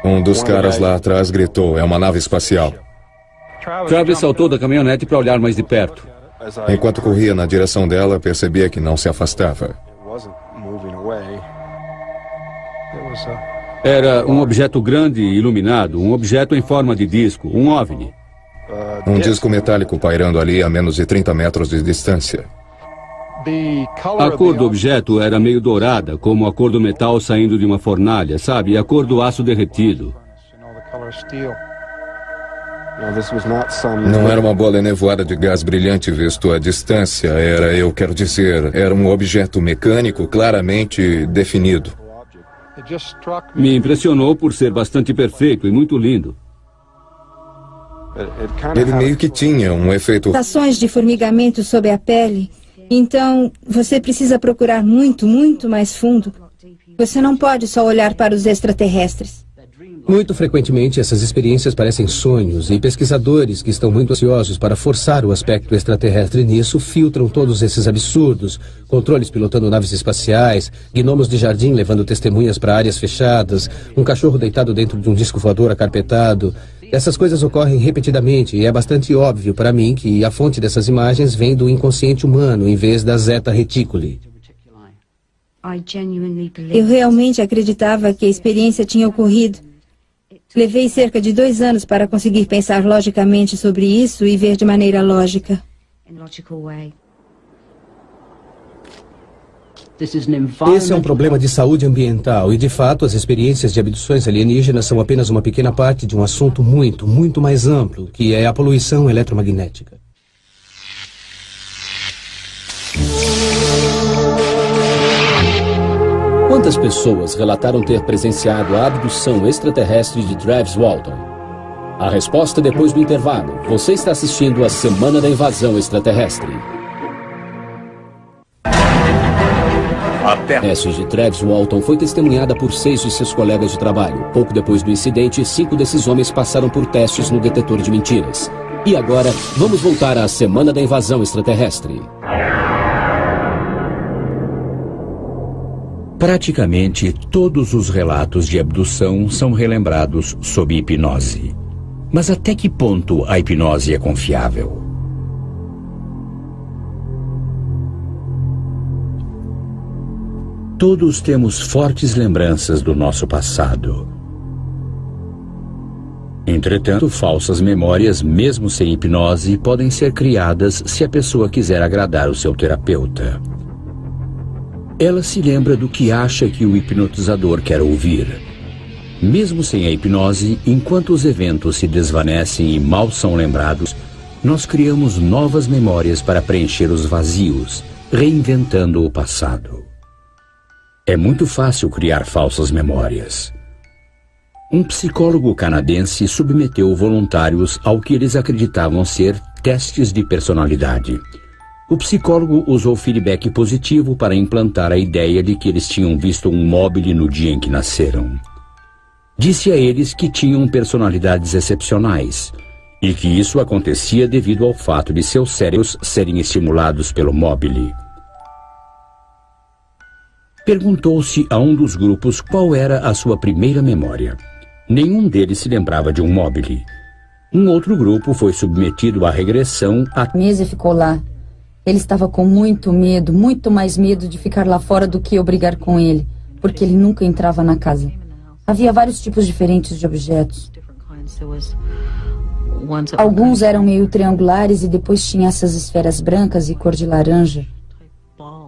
Um dos caras lá atrás gritou: "É uma nave espacial." Travis saltou da caminhonete para olhar mais de perto. Enquanto corria na direção dela, percebia que não se afastava. Era um objeto grande e iluminado, um objeto em forma de disco, um OVNI. Um disco metálico pairando ali a menos de 30 metros de distância. A cor do objeto era meio dourada, como a cor do metal saindo de uma fornalha, sabe? A cor do aço derretido. Não era uma bola enevoada de gás brilhante visto à distância. Era um objeto mecânico claramente definido. Me impressionou por ser bastante perfeito e muito lindo. Ele meio que tinha um efeito... Sensações de formigamento sob a pele. Então, você precisa procurar muito, muito mais fundo. Você não pode só olhar para os extraterrestres. Muito frequentemente, essas experiências parecem sonhos e pesquisadores que estão muito ansiosos para forçar o aspecto extraterrestre nisso filtram todos esses absurdos. Controles pilotando naves espaciais, gnomos de jardim levando testemunhas para áreas fechadas, um cachorro deitado dentro de um disco voador acarpetado. Essas coisas ocorrem repetidamente e é bastante óbvio para mim que a fonte dessas imagens vem do inconsciente humano em vez da Zeta Reticuli. Eu realmente acreditava que a experiência tinha ocorrido. Levei cerca de 2 anos para conseguir pensar logicamente sobre isso e ver de maneira lógica. Esse é um problema de saúde ambiental e, de fato, as experiências de abduções alienígenas são apenas uma pequena parte de um assunto muito, muito mais amplo, que é a poluição eletromagnética. Quantas pessoas relataram ter presenciado a abdução extraterrestre de Travis Walton? A resposta depois do intervalo. Você está assistindo a Semana da Invasão Extraterrestre. A tese de Travis Walton foi testemunhada por 6 de seus colegas de trabalho. Pouco depois do incidente, 5 desses homens passaram por testes no detetor de mentiras. E agora, vamos voltar à Semana da Invasão Extraterrestre. Praticamente todos os relatos de abdução são relembrados sob hipnose. Mas até que ponto a hipnose é confiável? Todos temos fortes lembranças do nosso passado. Entretanto, falsas memórias, mesmo sem hipnose, podem ser criadas se a pessoa quiser agradar o seu terapeuta. Ela se lembra do que acha que o hipnotizador quer ouvir. Mesmo sem a hipnose, enquanto os eventos se desvanecem e mal são lembrados, nós criamos novas memórias para preencher os vazios, reinventando o passado. É muito fácil criar falsas memórias. Um psicólogo canadense submeteu voluntários ao que eles acreditavam ser testes de personalidade. O psicólogo usou feedback positivo para implantar a ideia de que eles tinham visto um mobile no dia em que nasceram. Disse a eles que tinham personalidades excepcionais e que isso acontecia devido ao fato de seus cérebros serem estimulados pelo mobile. Perguntou-se a um dos grupos qual era a sua primeira memória. Nenhum deles se lembrava de um mobile. Um outro grupo foi submetido à regressão. A mesa ficou lá. Ele estava com muito medo, muito mais medo de ficar lá fora do que eu brigar com ele, porque ele nunca entrava na casa. Havia vários tipos diferentes de objetos. Alguns eram meio triangulares e depois tinha essas esferas brancas e cor de laranja.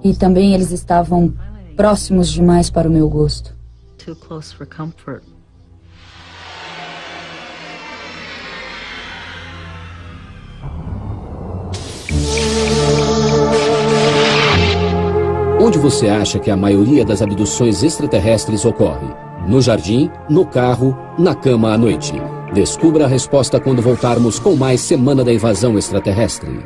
E também eles estavam próximos demais para o meu gosto. Onde você acha que a maioria das abduções extraterrestres ocorre? No jardim, no carro, na cama à noite. Descubra a resposta quando voltarmos com mais Semana da Invasão Extraterrestre.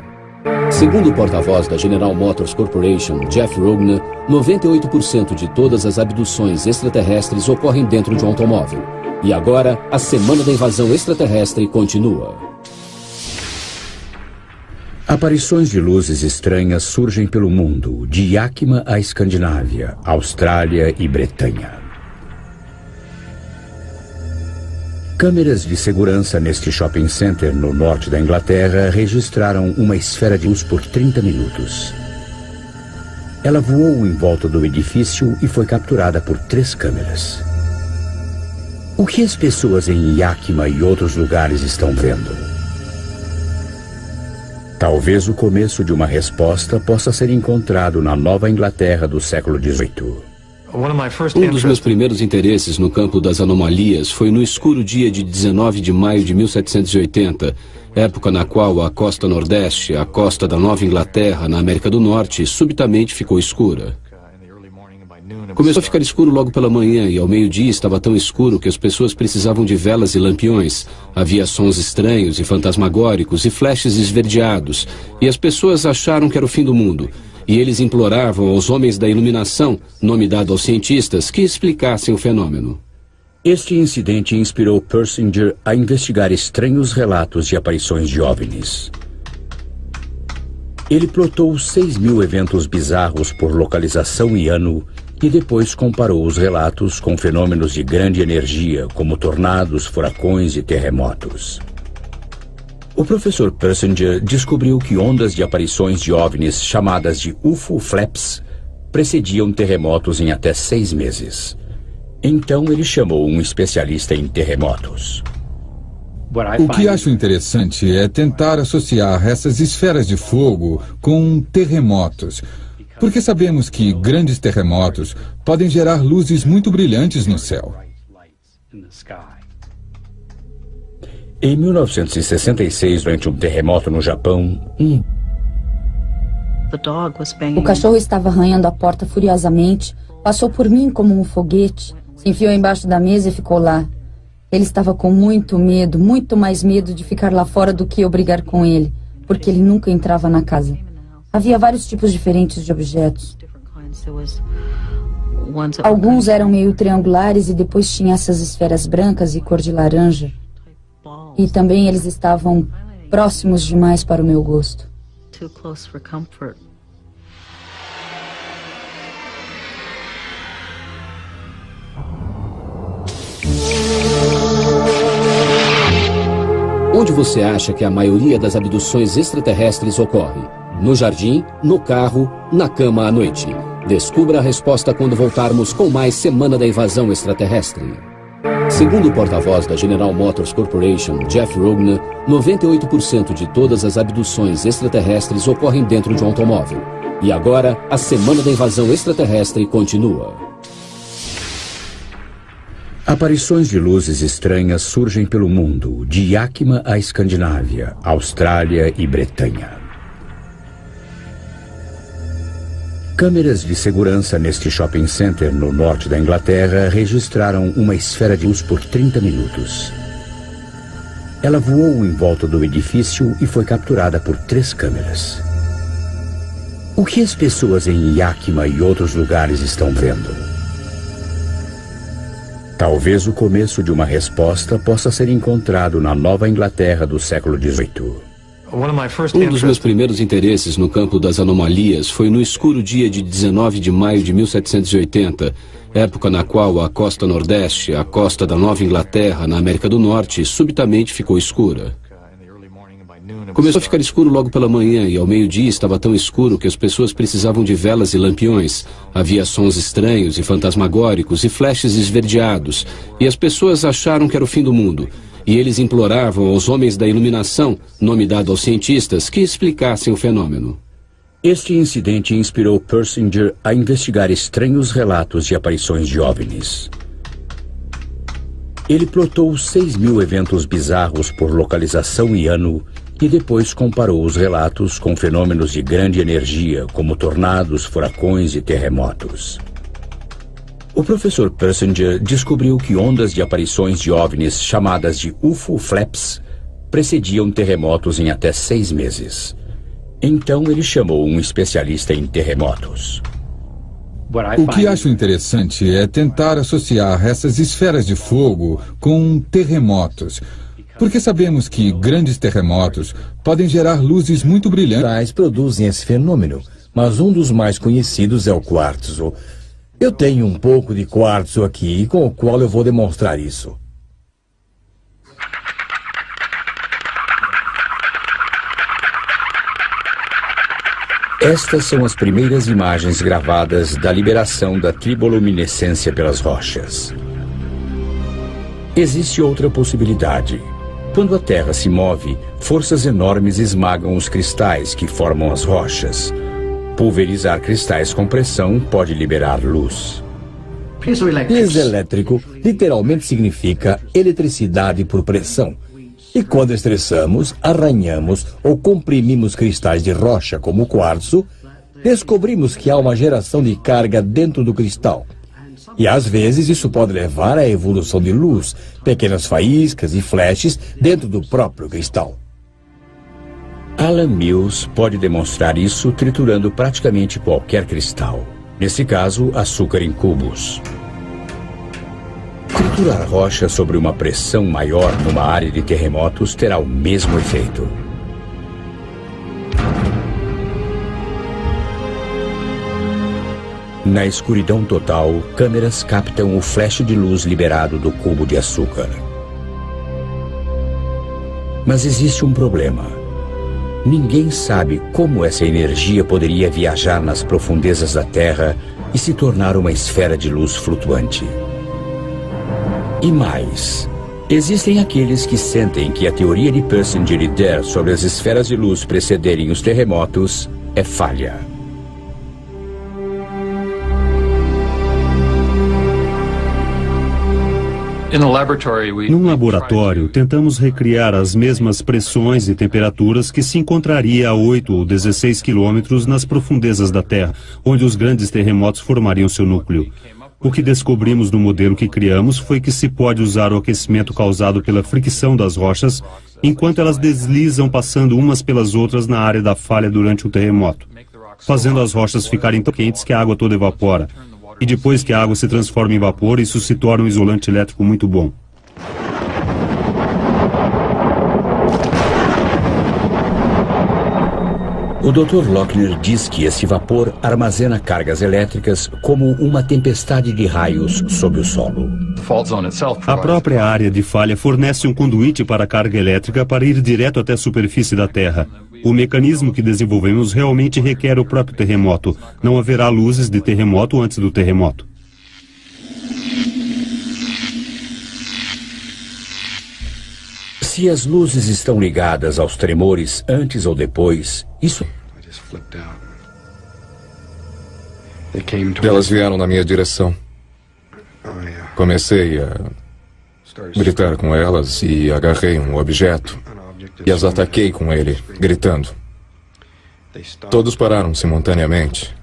Segundo o porta-voz da General Motors Corporation, Jeff Rogner, 98% de todas as abduções extraterrestres ocorrem dentro de um automóvel. E agora, a Semana da Invasão Extraterrestre continua. Aparições de luzes estranhas surgem pelo mundo, de Yakima à Escandinávia, Austrália e Bretanha. Câmeras de segurança neste shopping center no norte da Inglaterra registraram uma esfera de luz por 30 minutos. Ela voou em volta do edifício e foi capturada por 3 câmeras. O que as pessoas em Yakima e outros lugares estão vendo? Talvez o começo de uma resposta possa ser encontrado na Nova Inglaterra do século XVIII. Um dos meus primeiros interesses no campo das anomalias foi no escuro dia de 19 de maio de 1780, época na qual a costa nordeste, a costa da Nova Inglaterra, na América do Norte, subitamente ficou escura. Começou a ficar escuro logo pela manhã e ao meio-dia estava tão escuro que as pessoas precisavam de velas e lampiões. Havia sons estranhos e fantasmagóricos e flashes esverdeados, e as pessoas acharam que era o fim do mundo. E eles imploravam aos homens da iluminação, nome dado aos cientistas, que explicassem o fenômeno. Este incidente inspirou Persinger a investigar estranhos relatos de aparições de OVNIs. Ele plotou 6.000 eventos bizarros por localização e ano e depois comparou os relatos com fenômenos de grande energia, como tornados, furacões e terremotos. O professor Persinger descobriu que ondas de aparições de OVNIs chamadas de UFO flaps precediam terremotos em até 6 meses. Então ele chamou um especialista em terremotos. O que acho interessante é tentar associar essas esferas de fogo com terremotos, porque sabemos que grandes terremotos podem gerar luzes muito brilhantes no céu. Em 1966, durante um terremoto no Japão, o cachorro estava arranhando a porta furiosamente, passou por mim como um foguete, se enfiou embaixo da mesa e ficou lá. Ele estava com muito medo, muito mais medo de ficar lá fora do que eu brigar com ele, porque ele nunca entrava na casa. Havia vários tipos diferentes de objetos. Alguns eram meio triangulares e depois tinha essas esferas brancas e cor de laranja. E também eles estavam próximos demais para o meu gosto. Onde você acha que a maioria das abduções extraterrestres ocorre? No jardim, no carro, na cama à noite. Descubra a resposta quando voltarmos com mais Semana da Invasão Extraterrestre. Segundo o porta-voz da General Motors Corporation, Jeff Rogner, 98% de todas as abduções extraterrestres ocorrem dentro de um automóvel. E agora, a semana da invasão extraterrestre continua. Aparições de luzes estranhas surgem pelo mundo, de Yakima à Escandinávia, Austrália e Bretanha. Câmeras de segurança neste shopping center no norte da Inglaterra registraram uma esfera de luz por 30 minutos. Ela voou em volta do edifício e foi capturada por 3 câmeras. O que as pessoas em Yakima e outros lugares estão vendo? Talvez o começo de uma resposta possa ser encontrado na Nova Inglaterra do século XVIII. Um dos meus primeiros interesses no campo das anomalias foi no escuro dia de 19 de maio de 1780, época na qual a costa nordeste, a costa da Nova Inglaterra, na América do Norte, subitamente ficou escura. Começou a ficar escuro logo pela manhã e ao meio-dia estava tão escuro que as pessoas precisavam de velas e lampiões. Havia sons estranhos e fantasmagóricos e flashes esverdeados, e as pessoas acharam que era o fim do mundo. E eles imploravam aos homens da iluminação, nome dado aos cientistas, que explicassem o fenômeno. Este incidente inspirou Persinger a investigar estranhos relatos de aparições de OVNIs. Ele plotou 6.000 eventos bizarros por localização e ano e depois comparou os relatos com fenômenos de grande energia, como tornados, furacões e terremotos. O professor Persinger descobriu que ondas de aparições de OVNIs chamadas de UFO flaps precediam terremotos em até 6 meses. Então ele chamou um especialista em terremotos. O que acho interessante é tentar associar essas esferas de fogo com terremotos, porque sabemos que grandes terremotos podem gerar luzes muito brilhantes. Produzem esse fenômeno, mas um dos mais conhecidos é o quartzo. Eu tenho um pouco de quartzo aqui, com o qual eu vou demonstrar isso. Estas são as primeiras imagens gravadas da liberação da triboluminescência pelas rochas. Existe outra possibilidade. Quando a Terra se move, forças enormes esmagam os cristais que formam as rochas. Pulverizar cristais com pressão pode liberar luz. Piezoelétrico literalmente significa eletricidade por pressão. E quando estressamos, arranhamos ou comprimimos cristais de rocha como o quartzo, descobrimos que há uma geração de carga dentro do cristal. E às vezes isso pode levar à evolução de luz, pequenas faíscas e flashes dentro do próprio cristal. Alan Mills pode demonstrar isso triturando praticamente qualquer cristal. Nesse caso, açúcar em cubos. Triturar rocha sobre uma pressão maior numa área de terremotos terá o mesmo efeito. Na escuridão total, câmeras captam o flash de luz liberado do cubo de açúcar. Mas existe um problema. Ninguém sabe como essa energia poderia viajar nas profundezas da Terra e se tornar uma esfera de luz flutuante. E mais, existem aqueles que sentem que a teoria de Persinger e Dare sobre as esferas de luz precederem os terremotos é falha. Num laboratório, tentamos recriar as mesmas pressões e temperaturas que se encontraria a 8 ou 16 quilômetros nas profundezas da Terra, onde os grandes terremotos formariam seu núcleo. O que descobrimos no modelo que criamos foi que se pode usar o aquecimento causado pela fricção das rochas enquanto elas deslizam passando umas pelas outras na área da falha durante o terremoto, fazendo as rochas ficarem tão quentes que a água toda evapora. E depois que a água se transforma em vapor, isso se torna um isolante elétrico muito bom. O Dr. Lochner diz que esse vapor armazena cargas elétricas como uma tempestade de raios sob o solo. A própria área de falha fornece um conduíte para a carga elétrica para ir direto até a superfície da Terra. O mecanismo que desenvolvemos realmente requer o próprio terremoto. Não haverá luzes de terremoto antes do terremoto. se as luzes estão ligadas aos tremores antes ou depois, isso... Elas vieram na minha direção. Comecei a gritar com elas e agarrei um objeto e as ataquei com ele, gritando. Todos pararam simultaneamente.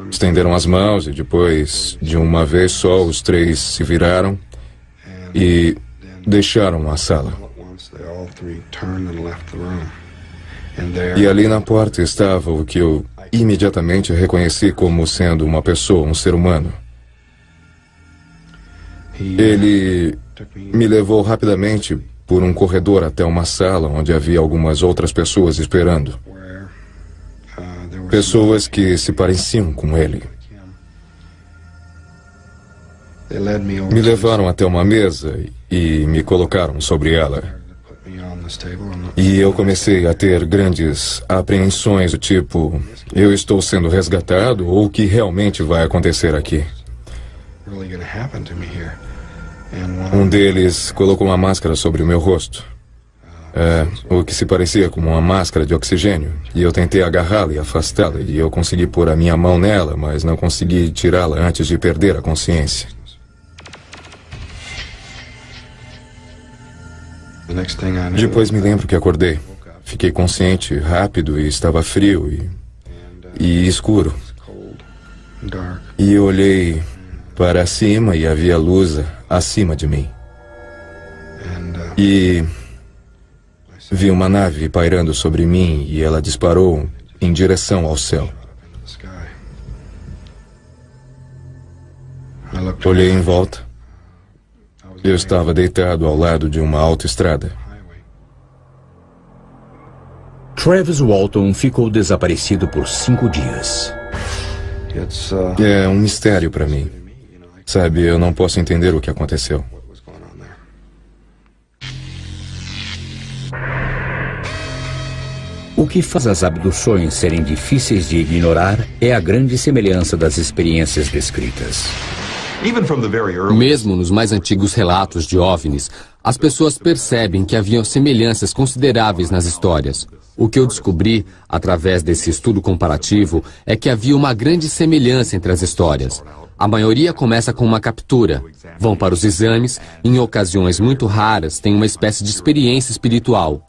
Estenderam as mãos e depois, de uma vez só, os três se viraram e deixaram a sala. E ali na porta estava o que eu imediatamente reconheci como sendo uma pessoa, um ser humano. Ele me levou rapidamente por um corredor até uma sala onde havia algumas outras pessoas esperando. Pessoas que se pareciam com ele. Me levaram até uma mesa e me colocaram sobre ela. E eu comecei a ter grandes apreensões do tipo, eu estou sendo resgatado ou o que realmente vai acontecer aqui? Um deles colocou uma máscara sobre o meu rosto. O que se parecia com uma máscara de oxigênio. E eu tentei agarrá-la e afastá-la. E eu consegui pôr a minha mão nela, mas não consegui tirá-la antes de perder a consciência. Depois me lembro que acordei. Fiquei consciente rápido e estava frio e escuro. E eu olhei para cima e havia luz acima de mim. E vi uma nave pairando sobre mim e ela disparou em direção ao céu. Olhei em volta. Eu estava deitado ao lado de uma autoestrada. Travis Walton ficou desaparecido por 5 dias. É um mistério para mim. Sabe, eu não posso entender o que aconteceu. O que faz as abduções serem difíceis de ignorar é a grande semelhança das experiências descritas. Mesmo nos mais antigos relatos de OVNIs, as pessoas percebem que haviam semelhanças consideráveis nas histórias. O que eu descobri, através desse estudo comparativo, é que havia uma grande semelhança entre as histórias. A maioria começa com uma captura, vão para os exames e, em ocasiões muito raras, têm uma espécie de experiência espiritual.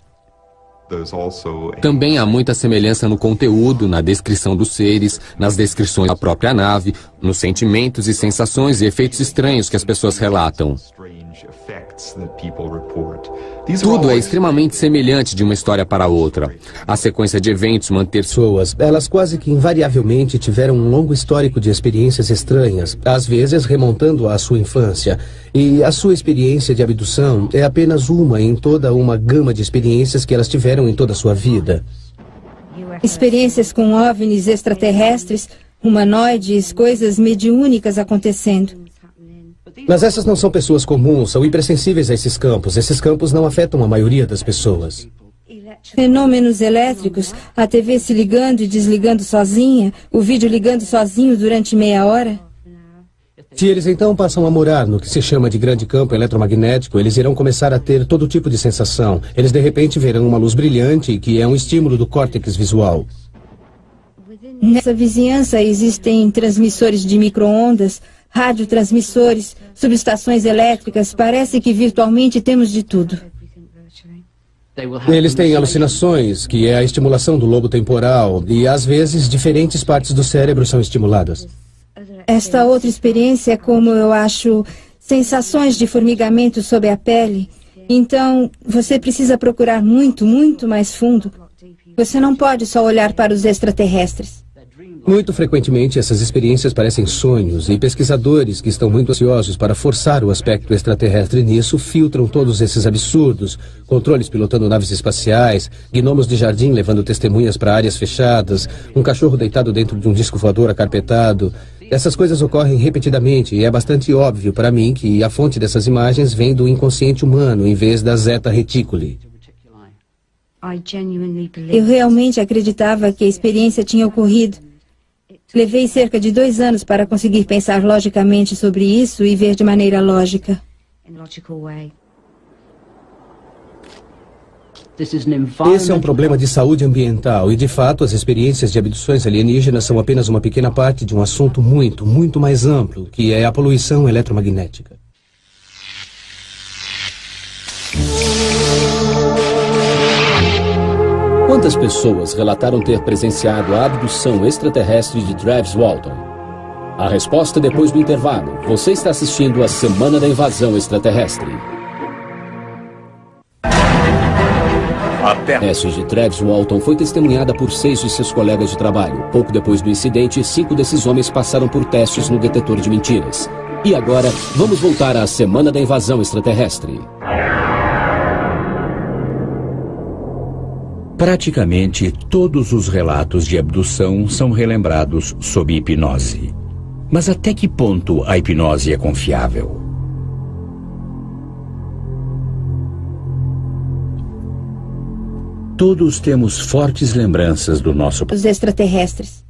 Também há muita semelhança no conteúdo, na descrição dos seres, nas descrições da própria nave, nos sentimentos e sensações e efeitos estranhos que as pessoas relatam. Tudo é extremamente semelhante de uma história para outra. A sequência de eventos manter pessoas, elas quase que invariavelmente tiveram um longo histórico de experiências estranhas, às vezes remontando à sua infância. E a sua experiência de abdução é apenas uma em toda uma gama de experiências que elas tiveram em toda a sua vida. Experiências com OVNIs extraterrestres, humanoides, coisas mediúnicas acontecendo. Mas essas não são pessoas comuns, são hipersensíveis a esses campos. Esses campos não afetam a maioria das pessoas. Fenômenos elétricos, a TV se ligando e desligando sozinha, o vídeo ligando sozinho durante meia hora. Se eles então passam a morar no que se chama de grande campo eletromagnético, eles irão começar a ter todo tipo de sensação. Eles de repente verão uma luz brilhante que é um estímulo do córtex visual. Nessa vizinhança existem transmissores de micro-ondas, radiotransmissores, subestações elétricas. Parece que virtualmente temos de tudo. Eles têm alucinações, que é a estimulação do lobo temporal, e às vezes diferentes partes do cérebro são estimuladas. Esta outra experiência é, como eu acho, sensações de formigamento sob a pele. Então, você precisa procurar muito, muito mais fundo. Você não pode só olhar para os extraterrestres. Muito frequentemente, essas experiências parecem sonhos, e pesquisadores que estão muito ansiosos para forçar o aspecto extraterrestre nisso filtram todos esses absurdos. Controles pilotando naves espaciais, gnomos de jardim levando testemunhas para áreas fechadas, um cachorro deitado dentro de um disco voador acarpetado. Essas coisas ocorrem repetidamente e é bastante óbvio para mim que a fonte dessas imagens vem do inconsciente humano em vez da Zeta Reticuli. Eu realmente acreditava que a experiência tinha ocorrido. Levei cerca de 2 anos para conseguir pensar logicamente sobre isso e ver de maneira lógica. Esse é um problema de saúde ambiental e, de fato, as experiências de abduções alienígenas são apenas uma pequena parte de um assunto muito, muito mais amplo, que é a poluição eletromagnética. Quantas pessoas relataram ter presenciado a abdução extraterrestre de Travis Walton? A resposta depois do intervalo. Você está assistindo a Semana da Invasão Extraterrestre. A tese de Travis Walton foi testemunhada por 6 de seus colegas de trabalho. Pouco depois do incidente, 5 desses homens passaram por testes no detetor de mentiras. E agora, vamos voltar à Semana da Invasão Extraterrestre. Praticamente todos os relatos de abdução são relembrados sob hipnose. Mas até que ponto a hipnose é confiável? Todos temos fortes lembranças do nosso Os extraterrestres.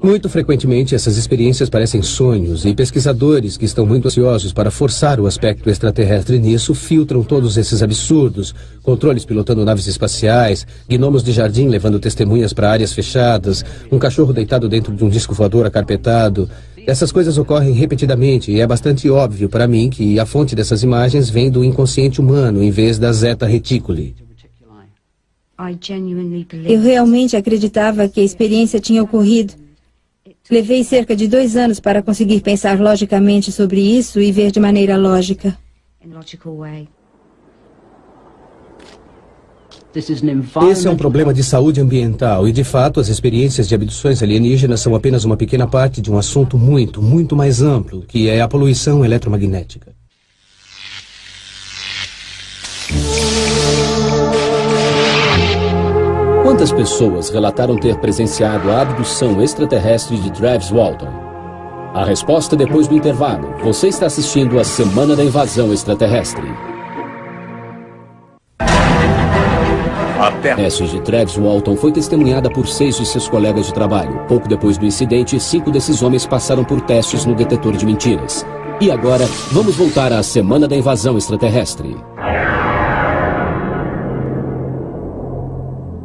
Muito frequentemente, essas experiências parecem sonhos e pesquisadores que estão muito ansiosos para forçar o aspecto extraterrestre nisso filtram todos esses absurdos. Controles pilotando naves espaciais, gnomos de jardim levando testemunhas para áreas fechadas, um cachorro deitado dentro de um disco voador acarpetado. Essas coisas ocorrem repetidamente e é bastante óbvio para mim que a fonte dessas imagens vem do inconsciente humano em vez da Zeta Reticuli. Eu realmente acreditava que a experiência tinha ocorrido. Levei cerca de 2 anos para conseguir pensar logicamente sobre isso e ver de maneira lógica. Esse é um problema de saúde ambiental e, de fato, as experiências de abduções alienígenas são apenas uma pequena parte de um assunto muito, muito mais amplo, que é a poluição eletromagnética. Quantas pessoas relataram ter presenciado a abdução extraterrestre de Travis Walton? A resposta depois do intervalo. Você está assistindo a Semana da Invasão Extraterrestre. A tese de Travis Walton foi testemunhada por 6 de seus colegas de trabalho. Pouco depois do incidente, 5 desses homens passaram por testes no detetor de mentiras. E agora, vamos voltar à Semana da Invasão Extraterrestre.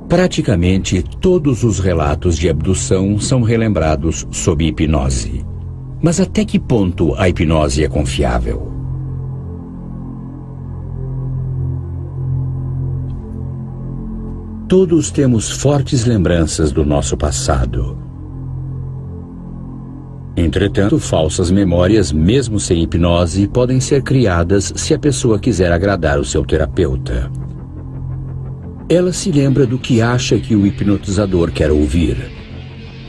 Praticamente todos os relatos de abdução são relembrados sob hipnose. Mas até que ponto a hipnose é confiável? Todos temos fortes lembranças do nosso passado. Entretanto, falsas memórias, mesmo sem hipnose, podem ser criadas se a pessoa quiser agradar o seu terapeuta. Ela se lembra do que acha que o hipnotizador quer ouvir.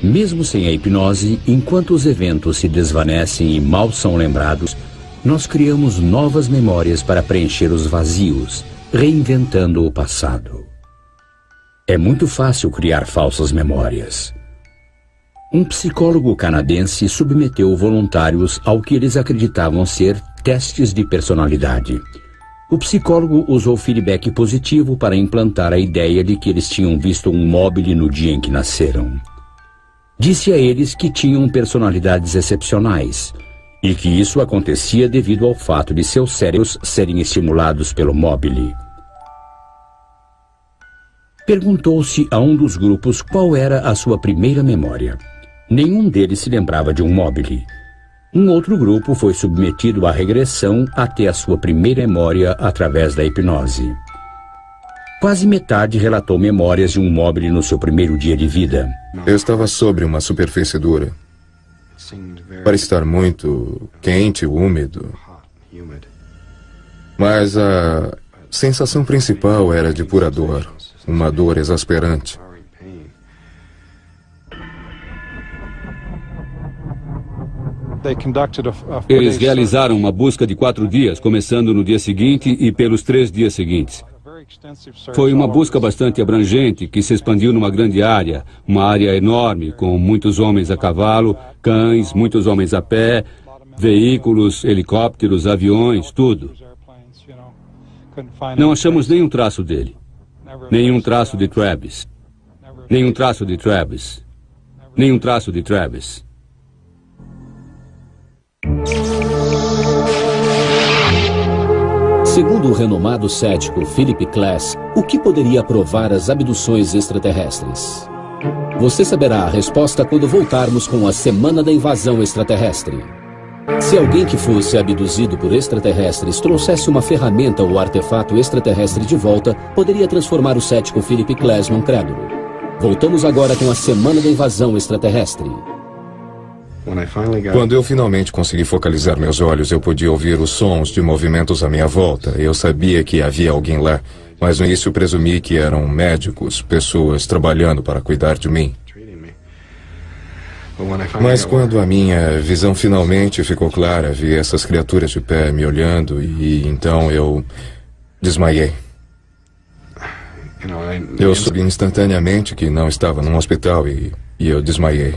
Mesmo sem a hipnose, enquanto os eventos se desvanecem e mal são lembrados, nós criamos novas memórias para preencher os vazios, reinventando o passado. É muito fácil criar falsas memórias. Um psicólogo canadense submeteu voluntários ao que eles acreditavam ser testes de personalidade. O psicólogo usou feedback positivo para implantar a ideia de que eles tinham visto um mobile no dia em que nasceram. Disse a eles que tinham personalidades excepcionais e que isso acontecia devido ao fato de seus cérebros serem estimulados pelo mobile. Perguntou-se a um dos grupos qual era a sua primeira memória. Nenhum deles se lembrava de um mobile. Um outro grupo foi submetido à regressão até a sua primeira memória através da hipnose. Quase metade relatou memórias de um mobile no seu primeiro dia de vida. Eu estava sobre uma superfície dura. Parecia estar muito quente, úmido. Mas a sensação principal era de pura dor, uma dor exasperante. Eles realizaram uma busca de 4 dias, começando no dia seguinte e pelos 3 dias seguintes. Foi uma busca bastante abrangente, que se expandiu numa grande área, uma área enorme, com muitos homens a cavalo, cães, muitos homens a pé, veículos, helicópteros, aviões, tudo. Não achamos nenhum traço dele. Nenhum traço de Travis. Nenhum traço de Travis. Nenhum traço de Travis. Segundo o renomado cético Philip Klass, o que poderia provar as abduções extraterrestres? Você saberá a resposta quando voltarmos com a Semana da Invasão Extraterrestre. Se alguém que fosse abduzido por extraterrestres trouxesse uma ferramenta ou artefato extraterrestre de volta, poderia transformar o cético Philip Klass num crédulo. Voltamos agora com a Semana da Invasão Extraterrestre. Quando eu finalmente consegui focalizar meus olhos, eu podia ouvir os sons de movimentos à minha volta. Eu sabia que havia alguém lá, mas no início presumi que eram médicos, pessoas trabalhando para cuidar de mim. Mas quando a minha visão finalmente ficou clara, vi essas criaturas de pé me olhando e então eu desmaiei. Eu soube instantaneamente que não estava num hospital e eu desmaiei.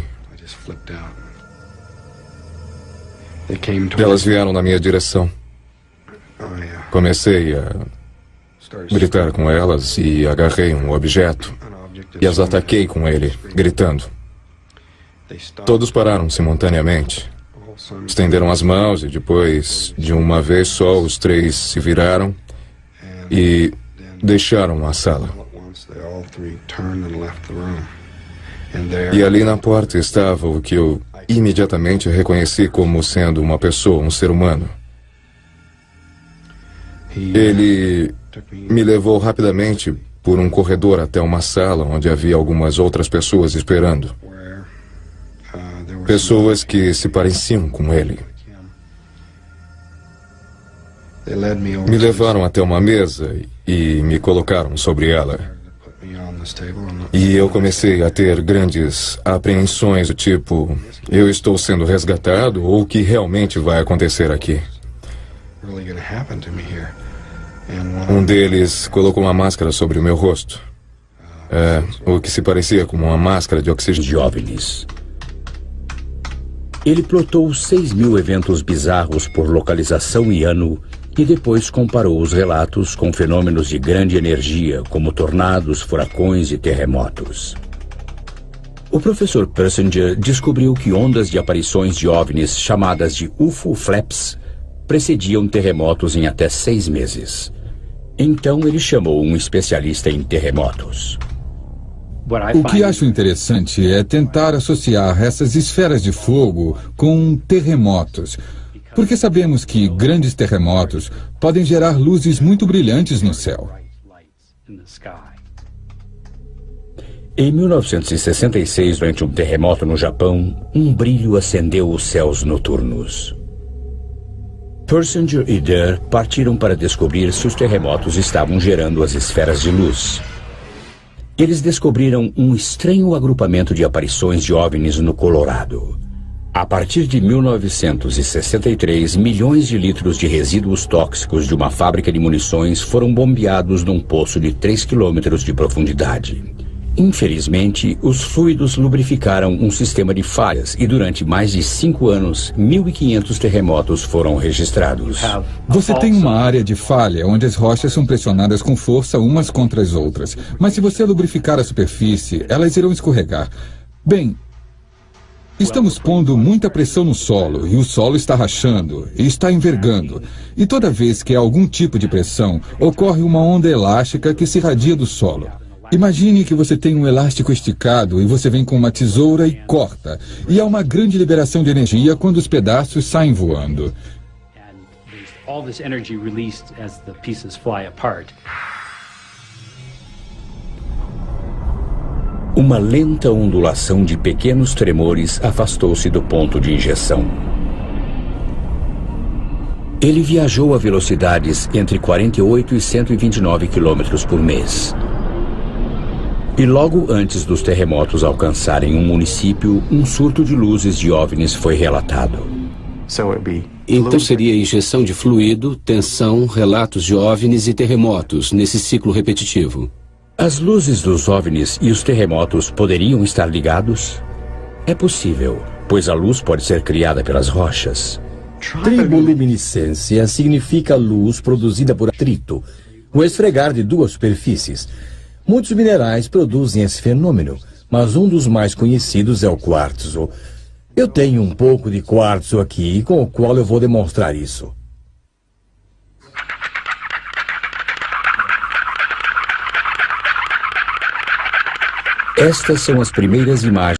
Elas vieram na minha direção. Comecei a gritar com elas e agarrei um objeto e as ataquei com ele, gritando. Todos pararam simultaneamente. Estenderam as mãos e depois, de uma vez só, os três se viraram e deixaram a sala. E ali na porta estava o que eu imediatamente reconheci como sendo uma pessoa, um ser humano. Ele me levou rapidamente por um corredor até uma sala onde havia algumas outras pessoas esperando. Pessoas que se pareciam com ele. Me levaram até uma mesa e me colocaram sobre ela. E eu comecei a ter grandes apreensões do tipo, eu estou sendo resgatado ou o que realmente vai acontecer aqui? Um deles colocou uma máscara sobre o meu rosto. O que se parecia com uma máscara de oxigênio. De OVNIs. Ele plotou 6.000 eventos bizarros por localização e ano e depois comparou os relatos com fenômenos de grande energia, como tornados, furacões e terremotos. O professor Persinger descobriu que ondas de aparições de OVNIs chamadas de UFO flaps precediam terremotos em até 6 meses. Então ele chamou um especialista em terremotos. O que acho interessante é tentar associar essas esferas de fogo com terremotos, porque sabemos que grandes terremotos podem gerar luzes muito brilhantes no céu. Em 1966, durante um terremoto no Japão, um brilho acendeu os céus noturnos. Persinger e Durr partiram para descobrir se os terremotos estavam gerando as esferas de luz. Eles descobriram um estranho agrupamento de aparições de OVNIs no Colorado. A partir de 1963, milhões de litros de resíduos tóxicos de uma fábrica de munições foram bombeados num poço de 3 quilômetros de profundidade. Infelizmente, os fluidos lubrificaram um sistema de falhas e durante mais de 5 anos, 1.500 terremotos foram registrados. Você tem uma área de falha onde as rochas são pressionadas com força umas contra as outras. Mas se você lubrificar a superfície, elas irão escorregar. Bem, estamos pondo muita pressão no solo e o solo está rachando e está envergando. E toda vez que há algum tipo de pressão, ocorre uma onda elástica que se irradia do solo. Imagine que você tem um elástico esticado e você vem com uma tesoura e corta. E há uma grande liberação de energia quando os pedaços saem voando. Uma lenta ondulação de pequenos tremores afastou-se do ponto de injeção. Ele viajou a velocidades entre 48 e 129 quilômetros por mês. E logo antes dos terremotos alcançarem um município, um surto de luzes de OVNIs foi relatado. Então seria injeção de fluido, tensão, relatos de OVNIs e terremotos, nesse ciclo repetitivo. As luzes dos OVNIs e os terremotos poderiam estar ligados? É possível, pois a luz pode ser criada pelas rochas. Triboluminescência significa luz produzida por atrito, o esfregar de duas superfícies. Muitos minerais produzem esse fenômeno, mas um dos mais conhecidos é o quartzo. Eu tenho um pouco de quartzo aqui, com o qual eu vou demonstrar isso. Estas são as primeiras imagens